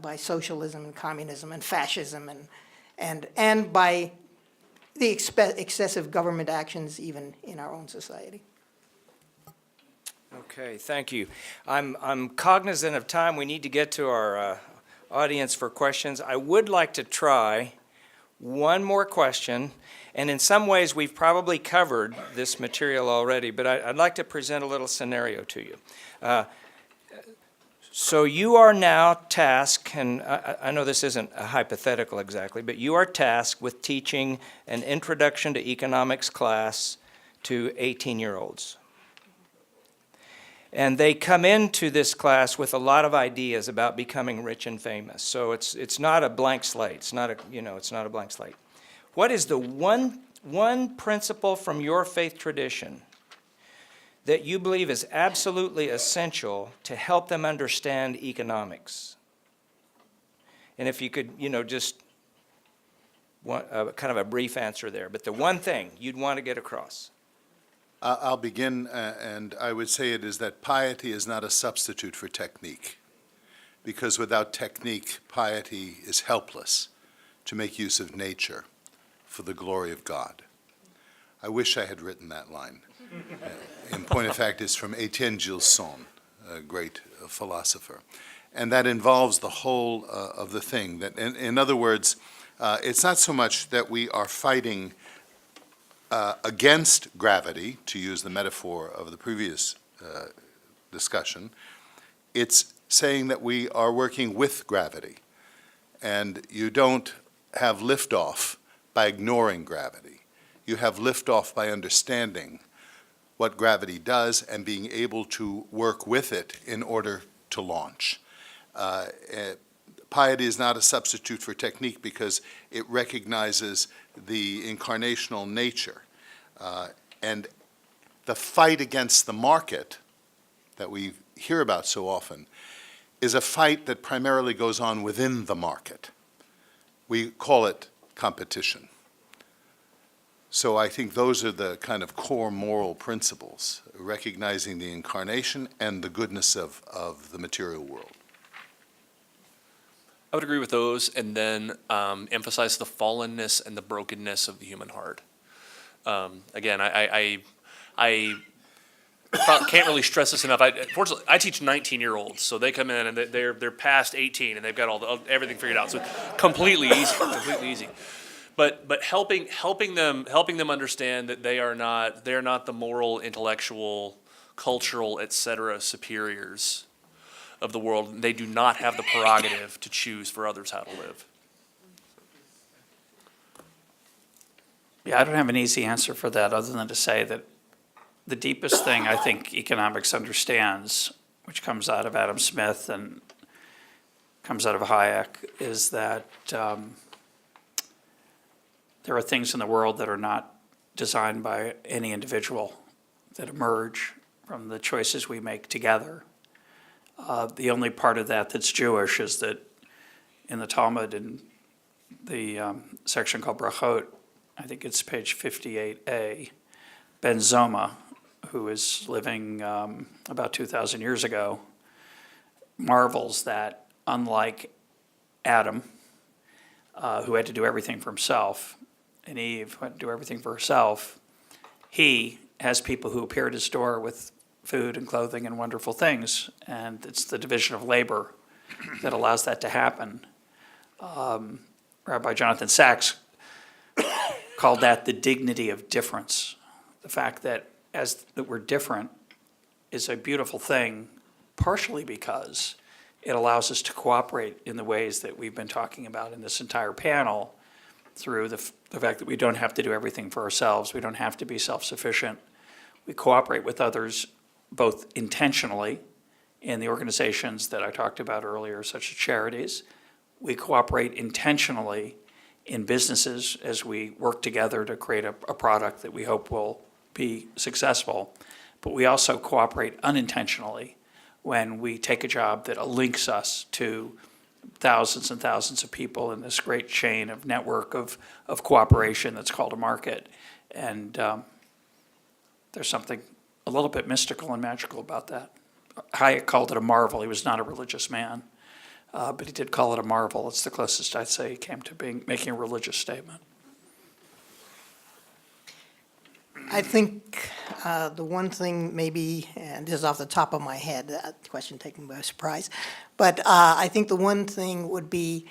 by socialism and communism and fascism and by the excessive government actions even in our own society. Okay, thank you. I'm cognizant of time. We need to get to our audience for questions. I would like to try one more question, and in some ways we've probably covered this material already, but I'd like to present a little scenario to you. So you are now tasked, and I know this isn't a hypothetical exactly, but you are tasked with teaching an introduction to economics class to 18-year-olds. And they come into this class with a lot of ideas about becoming rich and famous. So it's not a blank slate. It's not a blank slate. What is the one principle from your faith tradition that you believe is absolutely essential to help them understand economics? And if you could, just kind of a brief answer there, but the one thing you'd want to get across. I'll begin, and I would say it is that piety is not a substitute for technique, because without technique, piety is helpless. to make use of nature for the glory of God. I wish I had written that line. In point of fact, it's from Étienne Gilson, a great philosopher. And that involves the whole of the thing. That, in other words, it's not so much that we are fighting against gravity, to use the metaphor of the previous discussion. It's saying that we are working with gravity. And you don't have liftoff by ignoring gravity. You have liftoff by understanding what gravity does and being able to work with it in order to launch. Piety is not a substitute for technique because it recognizes the incarnational nature. And the fight against the market that we hear about so often is a fight that primarily goes on within the market. We call it competition. So I think those are the kind of core moral principles, recognizing the incarnation and the goodness of the material world. I would agree with those, and then emphasize the fallenness and the brokenness of the human heart. Again, I can't really stress this enough. Fortunately, I teach 19-year-olds, so they come in and they're past 18 and they've got everything figured out. So completely easy. But helping them understand that they are not the moral, intellectual, cultural, etc. superiors of the world. They do not have the prerogative to choose for others how to live. Yeah, I don't have an easy answer for that other than to say that the deepest thing I think economics understands, which comes out of Adam Smith and comes out of Hayek, is that there are things in the world that are not designed by any individual, that emerge from the choices we make together. The only part of that that's Jewish is that in the Talmud, in the section called Brachot, I think it's page 58a, Ben Zoma, who is living about 2,000 years ago, marvels that unlike Adam, who had to do everything for himself, and Eve, who had to do everything for herself, he has people who appear at his door with food and clothing and wonderful things, and it's the division of labor that allows that to happen. Rabbi Jonathan Sachs called that the dignity of difference. The fact that that we're different is a beautiful thing, partially because it allows us to cooperate in the ways that we've been talking about in this entire panel, through the fact that we don't have to do everything for ourselves. We don't have to be self-sufficient. We cooperate with others both intentionally in the organizations that I talked about earlier, such as charities. We cooperate intentionally in businesses as we work together to create a product that we hope will be successful. But we also cooperate unintentionally when we take a job that links us to thousands and thousands of people in this great chain of network of cooperation that's called a market. And there's something a little bit mystical and magical about that. Hayek called it a marvel. He was not a religious man, but he did call it a marvel. It's the closest I'd say he came to making a religious statement. I think the one thing maybe, and this is off the top of my head, that question taken by surprise, but I think the one thing would be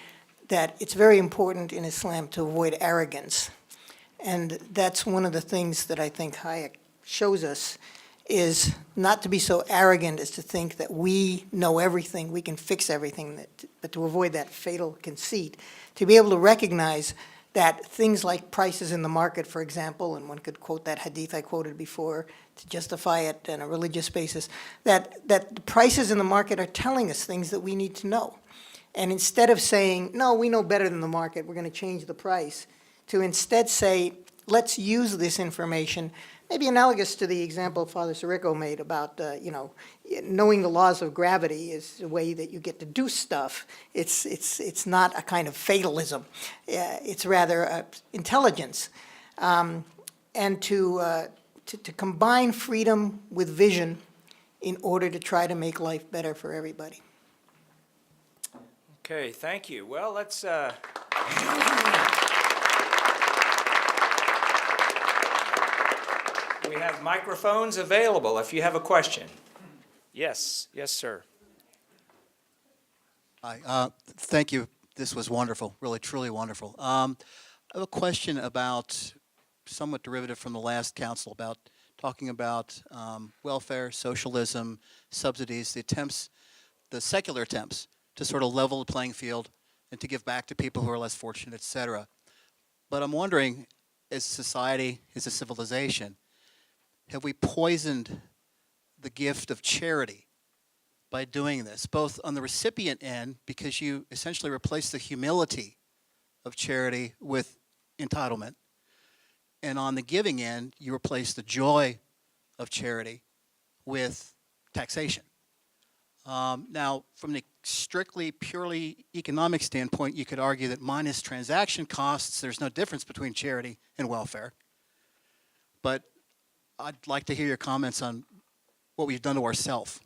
that it's very important in Islam to avoid arrogance. And that's one of the things that I think Hayek shows us, is not to be so arrogant as to think that we know everything, we can fix everything, but to avoid that fatal conceit, to be able to recognize that things like prices in the market, for example, and one could quote that hadith I quoted before to justify it on a religious basis, that the prices in the market are telling us things that we need to know. And instead of saying, no, we know better than the market, we're going to change the price, to instead say, let's use this information, maybe analogous to the example Father Sirico made about, knowing the laws of gravity is the way that you get to do stuff. It's not a kind of fatalism. It's rather intelligence. And to combine freedom with vision in order to try to make life better for everybody. Okay, thank you. Well, let's We have microphones available if you have a question. Yes, yes, sir. Hi, thank you. This was wonderful, really, truly wonderful. I have a question about, somewhat derivative from the last council, about talking about welfare, socialism, subsidies, the attempts, the secular attempts to sort of level the playing field and to give back to people who are less fortunate, et cetera. But I'm wondering, as society, as a civilization, have we poisoned the gift of charity by doing this, both on the recipient end, because you essentially replace the humility of charity with entitlement, and on the giving end, you replace the joy of charity with taxation. Now, from the strictly, purely economic standpoint, you could argue that minus transaction costs, there's no difference between charity and welfare. But I'd like to hear your comments on what we've done to ourselves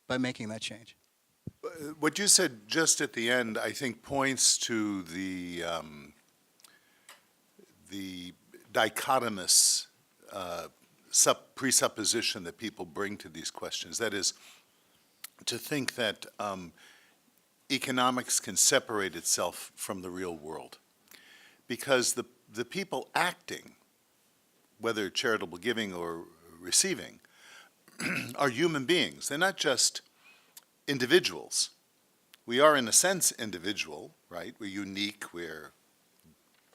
by making that change. What you said just at the end, I think, points to the dichotomous presupposition that people bring to these questions. That is, to think that economics can separate itself from the real world. Because the people acting, whether charitable giving or receiving, are human beings. They're not just individuals. We are, in a sense, individual, right? We're unique. We're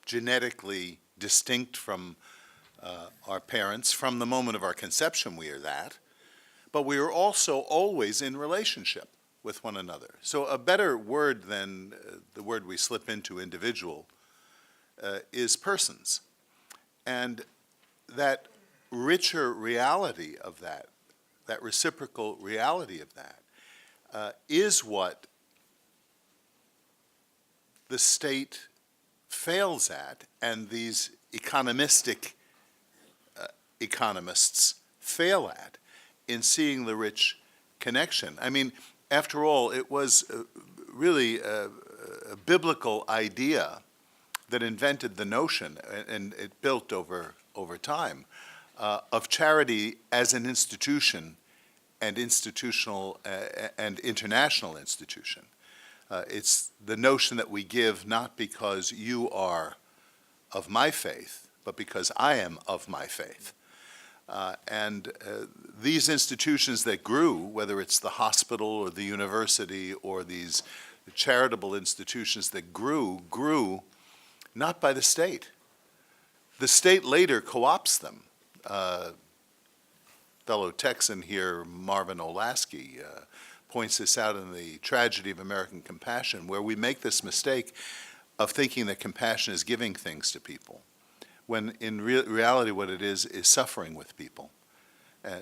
genetically distinct from our parents. From the moment of our conception, we are that. But we are also always in relationship with one another. So a better word than the word we slip into, individual, is persons. And that richer reality of that reciprocal reality of that, is what the state fails at, and these economistic economists fail at, in seeing the rich connection. I mean, after all, it was really a biblical idea that invented the notion, and it built over time, of charity as an institution and institutional and international institution. It's the notion that we give not because you are of my faith, but because I am of my faith. And these institutions that grew, whether it's the hospital or the university or these charitable institutions that grew not by the state. The state later co-opts them. Fellow Texan here, Marvin Olasky, points this out in The Tragedy of American Compassion, where we make this mistake of thinking that compassion is giving things to people, when in reality what it is suffering with people.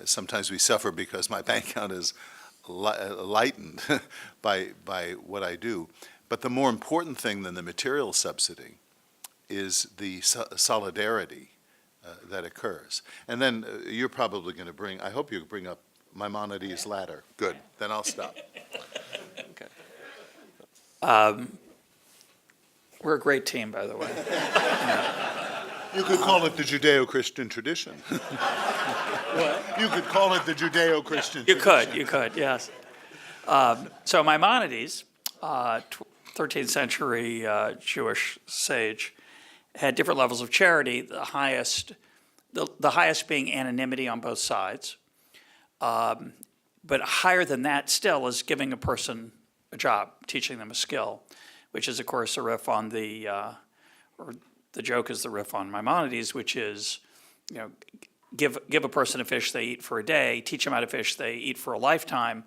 Sometimes we suffer because my bank account is lightened by what I do. But the more important thing than the material subsidy is the solidarity that occurs. And then you're probably going to bring, I hope you bring up Maimonides' ladder. Good, then I'll stop. We're a great team, by the way. You could call it the Judeo-Christian tradition. What? You could call it the Judeo-Christian tradition. You could, yes. So Maimonides, 13th century Jewish sage, had different levels of charity, the highest being anonymity on both sides. But higher than that still is giving a person a job, teaching them a skill, which is, of course, a riff on or the joke is the riff on Maimonides, which is, give a person a fish they eat for a day, teach them how to fish they eat for a lifetime.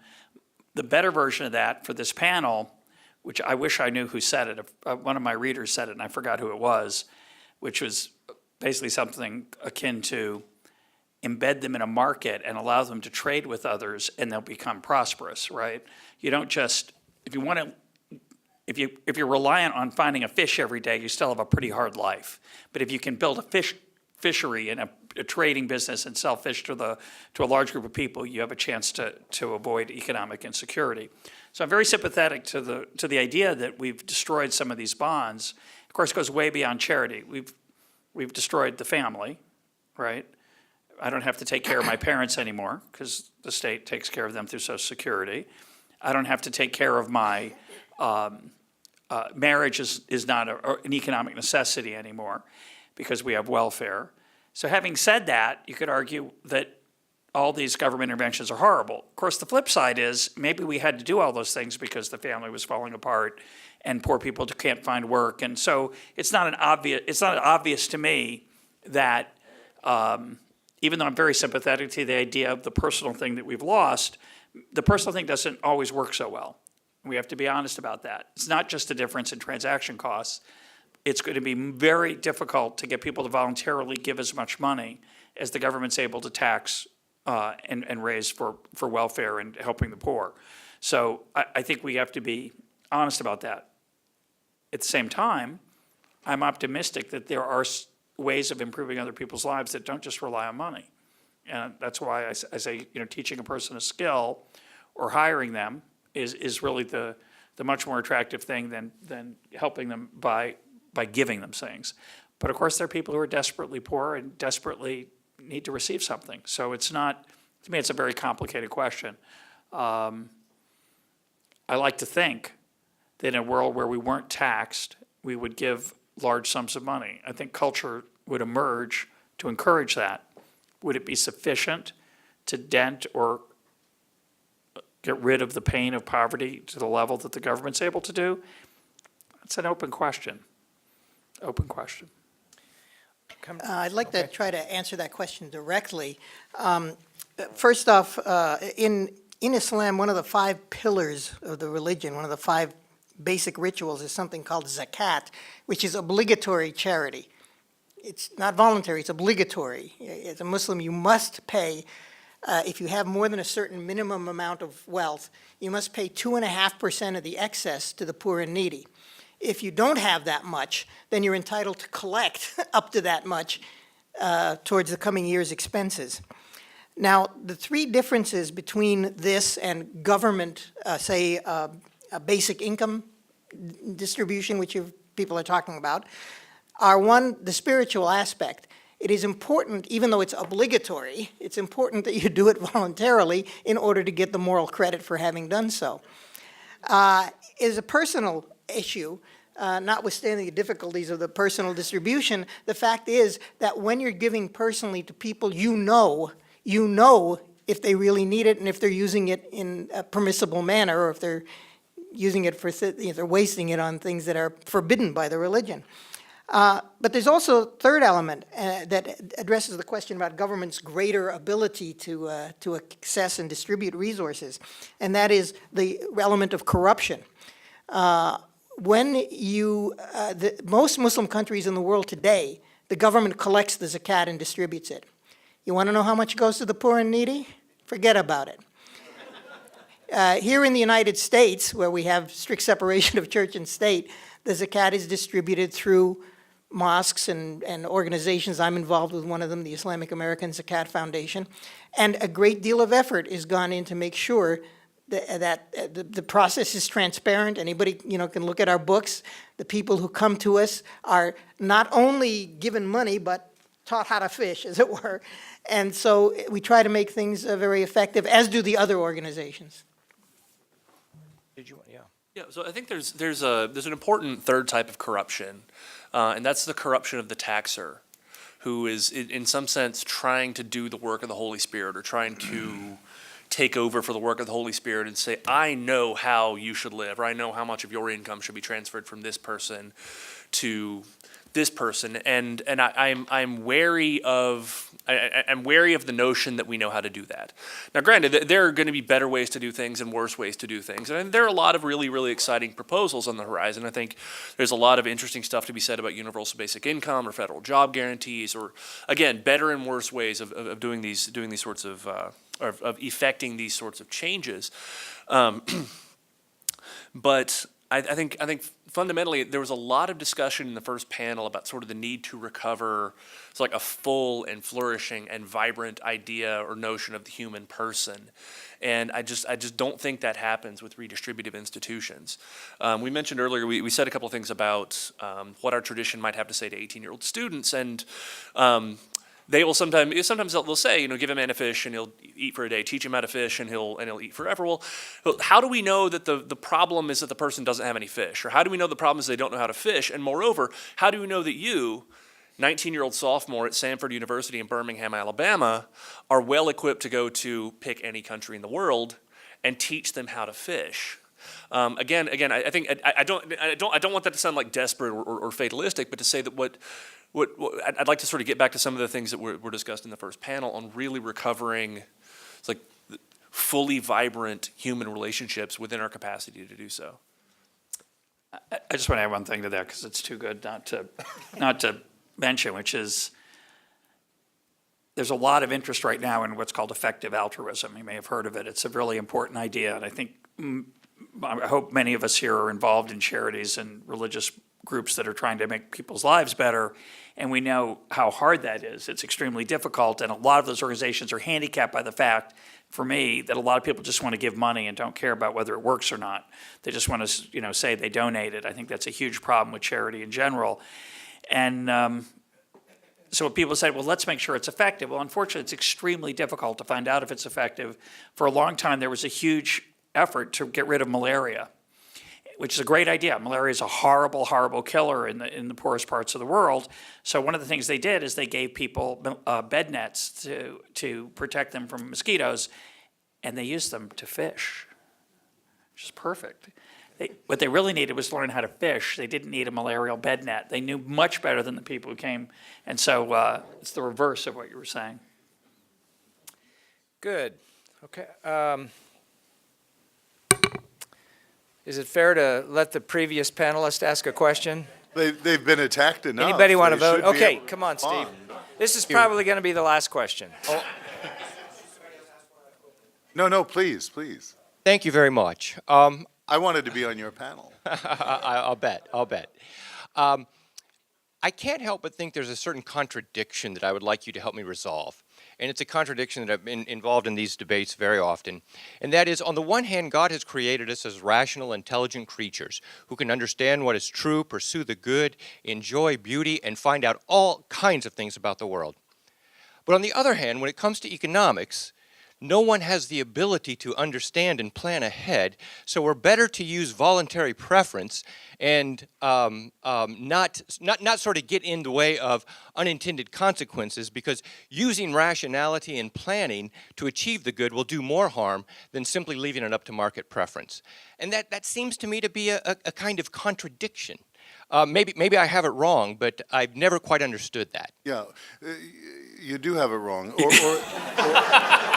The better version of that for this panel, which I wish I knew who said it, one of my readers said it and I forgot who it was, which was basically something akin to embed them in a market and allow them to trade with others and they'll become prosperous, right? You don't just, if you're reliant on finding a fish every day, you still have a pretty hard life. But if you can build a fishery in a a trading business and sell fish to a large group of people, you have a chance to avoid economic insecurity. So I'm very sympathetic to the idea that we've destroyed some of these bonds. Of course, it goes way beyond charity. We've destroyed the family, right? I don't have to take care of my parents anymore because the state takes care of them through Social Security. I don't have to take care of my marriage is not an economic necessity anymore because we have welfare. So having said that, you could argue that all these government interventions are horrible. Of course, the flip side is maybe we had to do all those things because the family was falling apart and poor people can't find work. And so it's not obvious to me that even though I'm very sympathetic to the idea of the personal thing that we've lost, the personal thing doesn't always work so well. We have to be honest about that. It's not just a difference in transaction costs. It's going to be very difficult to get people to voluntarily give as much money as the government's able to tax and raise for welfare and helping the poor. So I think we have to be honest about that. At the same time, I'm optimistic that there are ways of improving other people's lives that don't just rely on money. And that's why I say, teaching a person a skill or hiring them is really the much more attractive thing than helping them by giving them things. But of course, there are people who are desperately poor and desperately need to receive something. So it's not, to me, it's a very complicated question. I like to think that in a world where we weren't taxed, we would give large sums of money. I think culture would emerge to encourage that. Would it be sufficient to dent or get rid of the pain of poverty to the level that the government's able to do? It's an open question. Open question. I'd like to try to answer that question directly. First off, in Islam, one of the 5 pillars of the religion, one of the 5 basic rituals is something called zakat, which is obligatory charity. It's not voluntary, it's obligatory. As a Muslim, you must pay, if you have more than a certain minimum amount of wealth, you must pay 2.5% of the excess to the poor and needy. If you don't have that much, then you're entitled to collect up to that much towards the coming year's expenses. Now, the 3 differences between this and government, say, a basic income distribution, which people are talking about, are one, the spiritual aspect. It is important, even though it's obligatory, it's important that you do it voluntarily in order to get the moral credit for having done so. Is a personal issue, notwithstanding the difficulties of the personal distribution, the fact is that when you're giving personally to people you know if they really need it and if they're using it in a permissible manner or if they're using it for, if they're wasting it on things that are forbidden by the religion. But there's also a third element that addresses the question about government's greater ability to access and distribute resources, and that is the element of corruption. When most Muslim countries in the world today, the government collects the zakat and distributes it. You want to know how much goes to the poor and needy? Forget about it. Here in the United States, where we have strict separation of church and state, the zakat is distributed through mosques and organizations. I'm involved with one of them, the Islamic American Zakat Foundation. And a great deal of effort is gone in to make sure that the process is transparent. Anybody can look at our books. The people who come to us are not only given money, but taught how to fish, as it were. And so we try to make things very effective, as do the other organizations. Yeah, so I think there's an important third type of corruption, and that's the corruption of the taxer, who is in some sense trying to do the work of the Holy Spirit or trying to take over for the work of the Holy Spirit and say, I know how you should live, or I know how much of your income should be transferred from this person to this person, and I'm wary of the notion that we know how to do that. Now, granted, there are going to be better ways to do things and worse ways to do things, and there are a lot of really, really exciting proposals on the horizon. I think there's a lot of interesting stuff to be said about universal basic income or federal job guarantees, or again, better and worse ways of doing these sorts of effecting these sorts of changes. But I think fundamentally there was a lot of discussion in the first panel about sort of the need to recover it's like a full and flourishing and vibrant idea or notion of the human person. And I just don't think that happens with redistributive institutions. We mentioned earlier, we said a couple of things about what our tradition might have to say to 18-year-old students, and they will sometimes they'll say, give a man a fish and he'll eat for a day, teach him how to fish and he'll eat forever. Well, how do we know that the problem is that the person doesn't have any fish? Or how do we know the problem is they don't know how to fish? And moreover, how do we know that you, 19-year-old sophomore at Samford University in Birmingham, Alabama, are well equipped to go to pick any country in the world and teach them how to fish? Again, I think I don't want that to sound like desperate or fatalistic, but to say that what I'd like to sort of get back to some of the things that were discussed in the first panel on really recovering, it's like fully vibrant human relationships within our capacity to do so. I just want to add one thing to that because it's too good not to mention, which is there's a lot of interest right now in what's called effective altruism. You may have heard of it. It's a really important idea, and I think I hope many of us here are involved in charities and religious groups that are trying to make people's lives better, and we know how hard that is. It's extremely difficult, and a lot of those organizations are handicapped by the fact, for me, that a lot of people just want to give money and don't care about whether it works or not. They just want to, say they donated. I think that's a huge problem with charity in general. And so people say, well, let's make sure it's effective. Well, unfortunately, it's extremely difficult to find out if it's effective. For a long time, there was a huge effort to get rid of malaria, which is a great idea. Malaria is a horrible, horrible killer in the poorest parts of the world. So one of the things they did is they gave people bed nets to protect them from mosquitoes, and they used them to fish, which is perfect. What they really needed was to learn how to fish. They didn't need a malarial bed net. They knew much better than the people who came. And so it's the reverse of what you were saying. Good. Okay. Is it fair to let the previous panelist ask a question? They've been attacked enough. Anybody want to They vote? should be Okay, able- come on, Steve. This is probably going to be the last question. No, please. Thank you very much. I wanted to be on your panel. I'll bet. I can't help but think there's a certain contradiction that I would like you to help me resolve. And it's a contradiction that I've been involved in these debates very often. And that is, on the one hand, God has created us as rational, intelligent creatures who can understand what is true, pursue the good, enjoy beauty, and find out all kinds of things about the world. But on the other hand, when it comes to economics, no one has the ability to understand and plan ahead, so we're better to use voluntary preference and not sort of get in the way of unintended consequences, because using rationality and planning to achieve the good will do more harm than simply leaving it up to market preference. And that seems to me to be a kind of contradiction. Maybe I have it wrong, but I've never quite understood that. Yeah, you do have it wrong.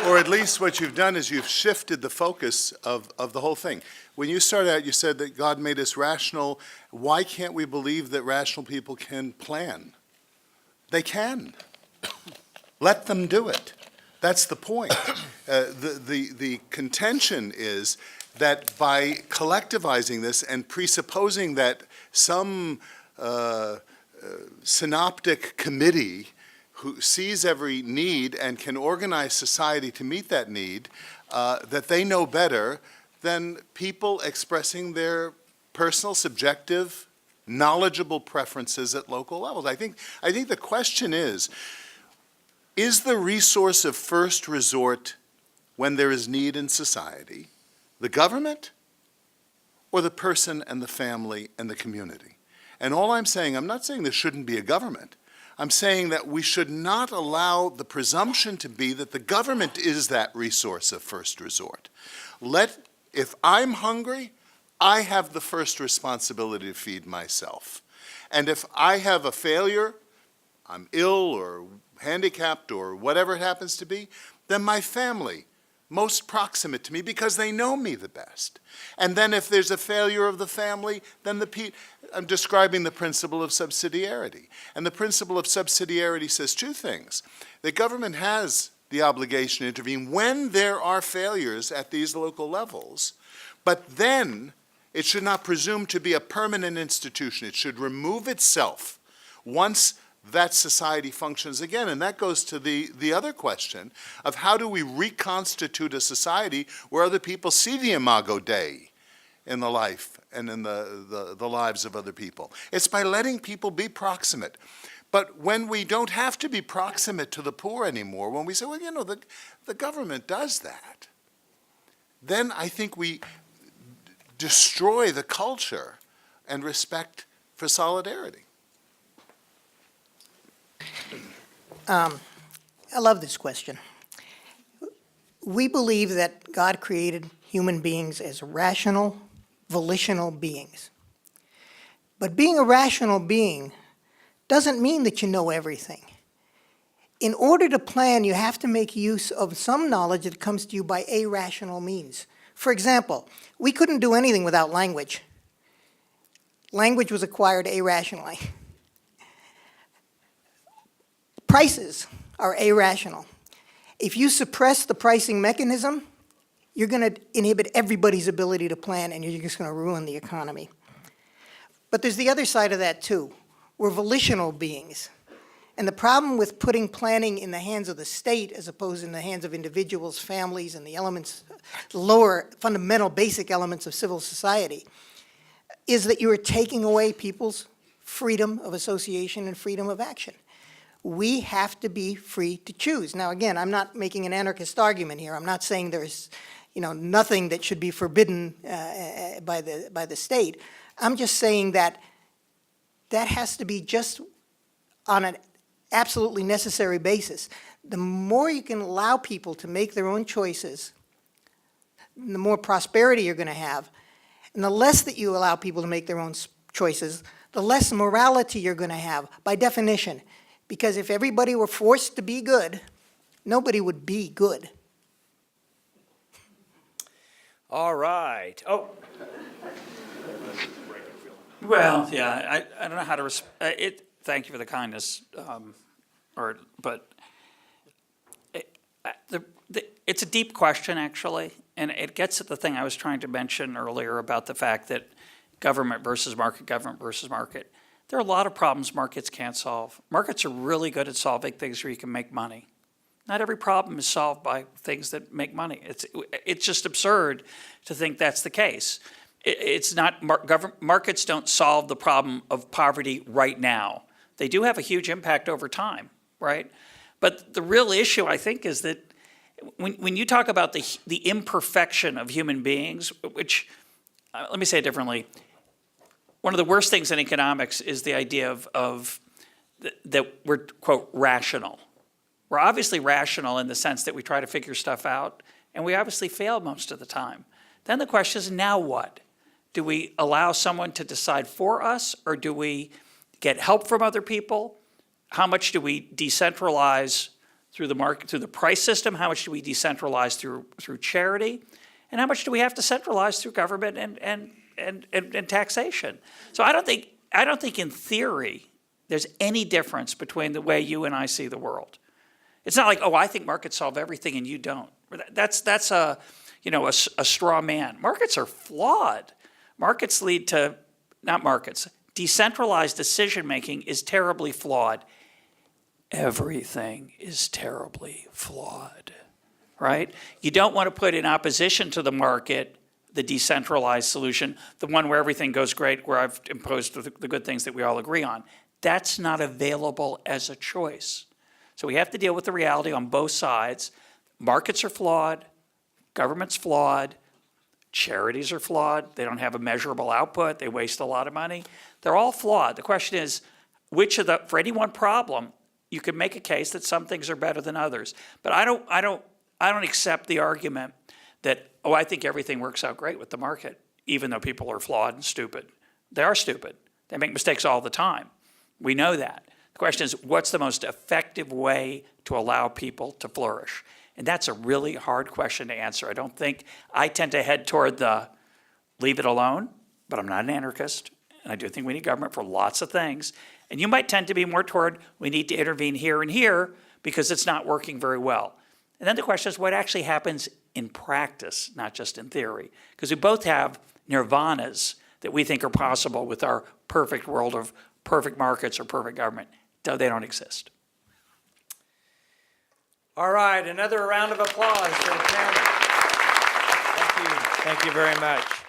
Or at least what you've done is you've shifted the focus of the whole thing. When you started out, you said that God made us rational. Why can't we believe that rational people can plan? They can. Let them do it. That's the point. The contention is that by collectivizing this and presupposing that some synoptic committee who sees every need and can organize society to meet that need, that they know better than people expressing their personal, subjective, knowledgeable preferences at local levels. I think the question is the resource of first resort when there is need in society the government or the person and the family and the community? And all I'm saying, I'm not saying there shouldn't be a government. I'm saying that we should not allow the presumption to be that the government is that resource of first resort. If I'm hungry, I have the first responsibility to feed myself. And if I have a failure, I'm ill or handicapped or whatever it happens to be, then my family, most proximate to me because they know me the best. And then if there's a failure of the family, then I'm describing the principle of subsidiarity. And the principle of subsidiarity says two things. The government has the obligation to intervene when there are failures at these local levels, but then It should not presume to be a permanent institution. It should remove itself once that society functions again. And that goes to the other question of how do we reconstitute a society where other people see the imago Dei in the life and in the lives of other people. It's by letting people be proximate. But when we don't have to be proximate to the poor anymore, when we say, well, you know, the government does that, then I think we destroy the culture and respect for solidarity. I love this question. We believe that God created human beings as rational, volitional beings. But being a rational being doesn't mean that you know everything. In order to plan, you have to make use of some knowledge that comes to you by irrational means. For example, we couldn't do anything without language. Language was acquired irrationally. Prices are irrational. If you suppress the pricing mechanism, you're going to inhibit everybody's ability to plan, and you're just going to ruin the economy. But there's the other side of that, too. We're volitional beings. And the problem with putting planning in the hands of the state as opposed in the hands of individuals, families, and the elements, lower, fundamental, basic elements of civil society, is that you are taking away people's freedom of association and freedom of action. We have to be free to choose. Now, again, I'm not making an anarchist argument here. I'm not saying there's, nothing that should be forbidden by the state. I'm just saying that has to be just on an absolutely necessary basis. The more you can allow people to make their own choices, the more prosperity you're going to have. And the less that you allow people to make their own choices, the less morality you're going to have, by definition. Because if everybody were forced to be good, nobody would be good. All right. Oh, Well, yeah, I don't know how to, thank you for the kindness, it's a deep question, actually, and it gets at the thing I was trying to mention earlier about the fact that government versus market. There are a lot of problems markets can't solve. Markets are really good at solving things where you can make money. Not every problem is solved by things that make money. It's just absurd to think that's the case. It's not, markets don't solve the problem of poverty right now. They do have a huge impact over time, right? But the real issue, I think, is that when you talk about the imperfection of human beings, which, let me say it differently, one of the worst things in economics is the idea of that we're, quote, rational. We're obviously rational in the sense that we try to figure stuff out, and we obviously fail most of the time. Then the question is, now what? Do we allow someone to decide for us, or do we get help from other people? How much do we decentralize through the market, through the price system? How much do we decentralize through charity? And how much do we have to centralize through government and taxation? So I don't think in theory there's any difference between the way you and I see the world. It's not like, oh, I think markets solve everything and you don't. That's a straw man. Markets are flawed. Markets lead to, not markets, decentralized decision-making is terribly flawed. Everything is terribly flawed, right? You don't want to put in opposition to the market the decentralized solution, the one where everything goes great, where I've imposed the good things that we all agree on. That's not available as a choice. So we have to deal with the reality on both sides. Markets are flawed, government's flawed, charities are flawed, they don't have a measurable output, they waste a lot of money. They're all flawed. The question is, for any one problem, you could make a case that some things are better than others. But I don't accept the argument that, oh, I think everything works out great with the market, even though people are flawed and stupid. They are stupid. They make mistakes all the time. We know that. The question is, what's the most effective way to allow people to flourish? And that's a really hard question to answer. I tend to head toward the leave it alone, but I'm not an anarchist, and I do think we need government for lots of things. And you might tend to be more toward we need to intervene here and here because it's not working very well. And then the question is what actually happens in practice, not just in theory, because we both have nirvanas that we think are possible with our perfect world of perfect markets or perfect government. They don't exist. All right, another round of applause for the chairman. Thank you. Thank you very much.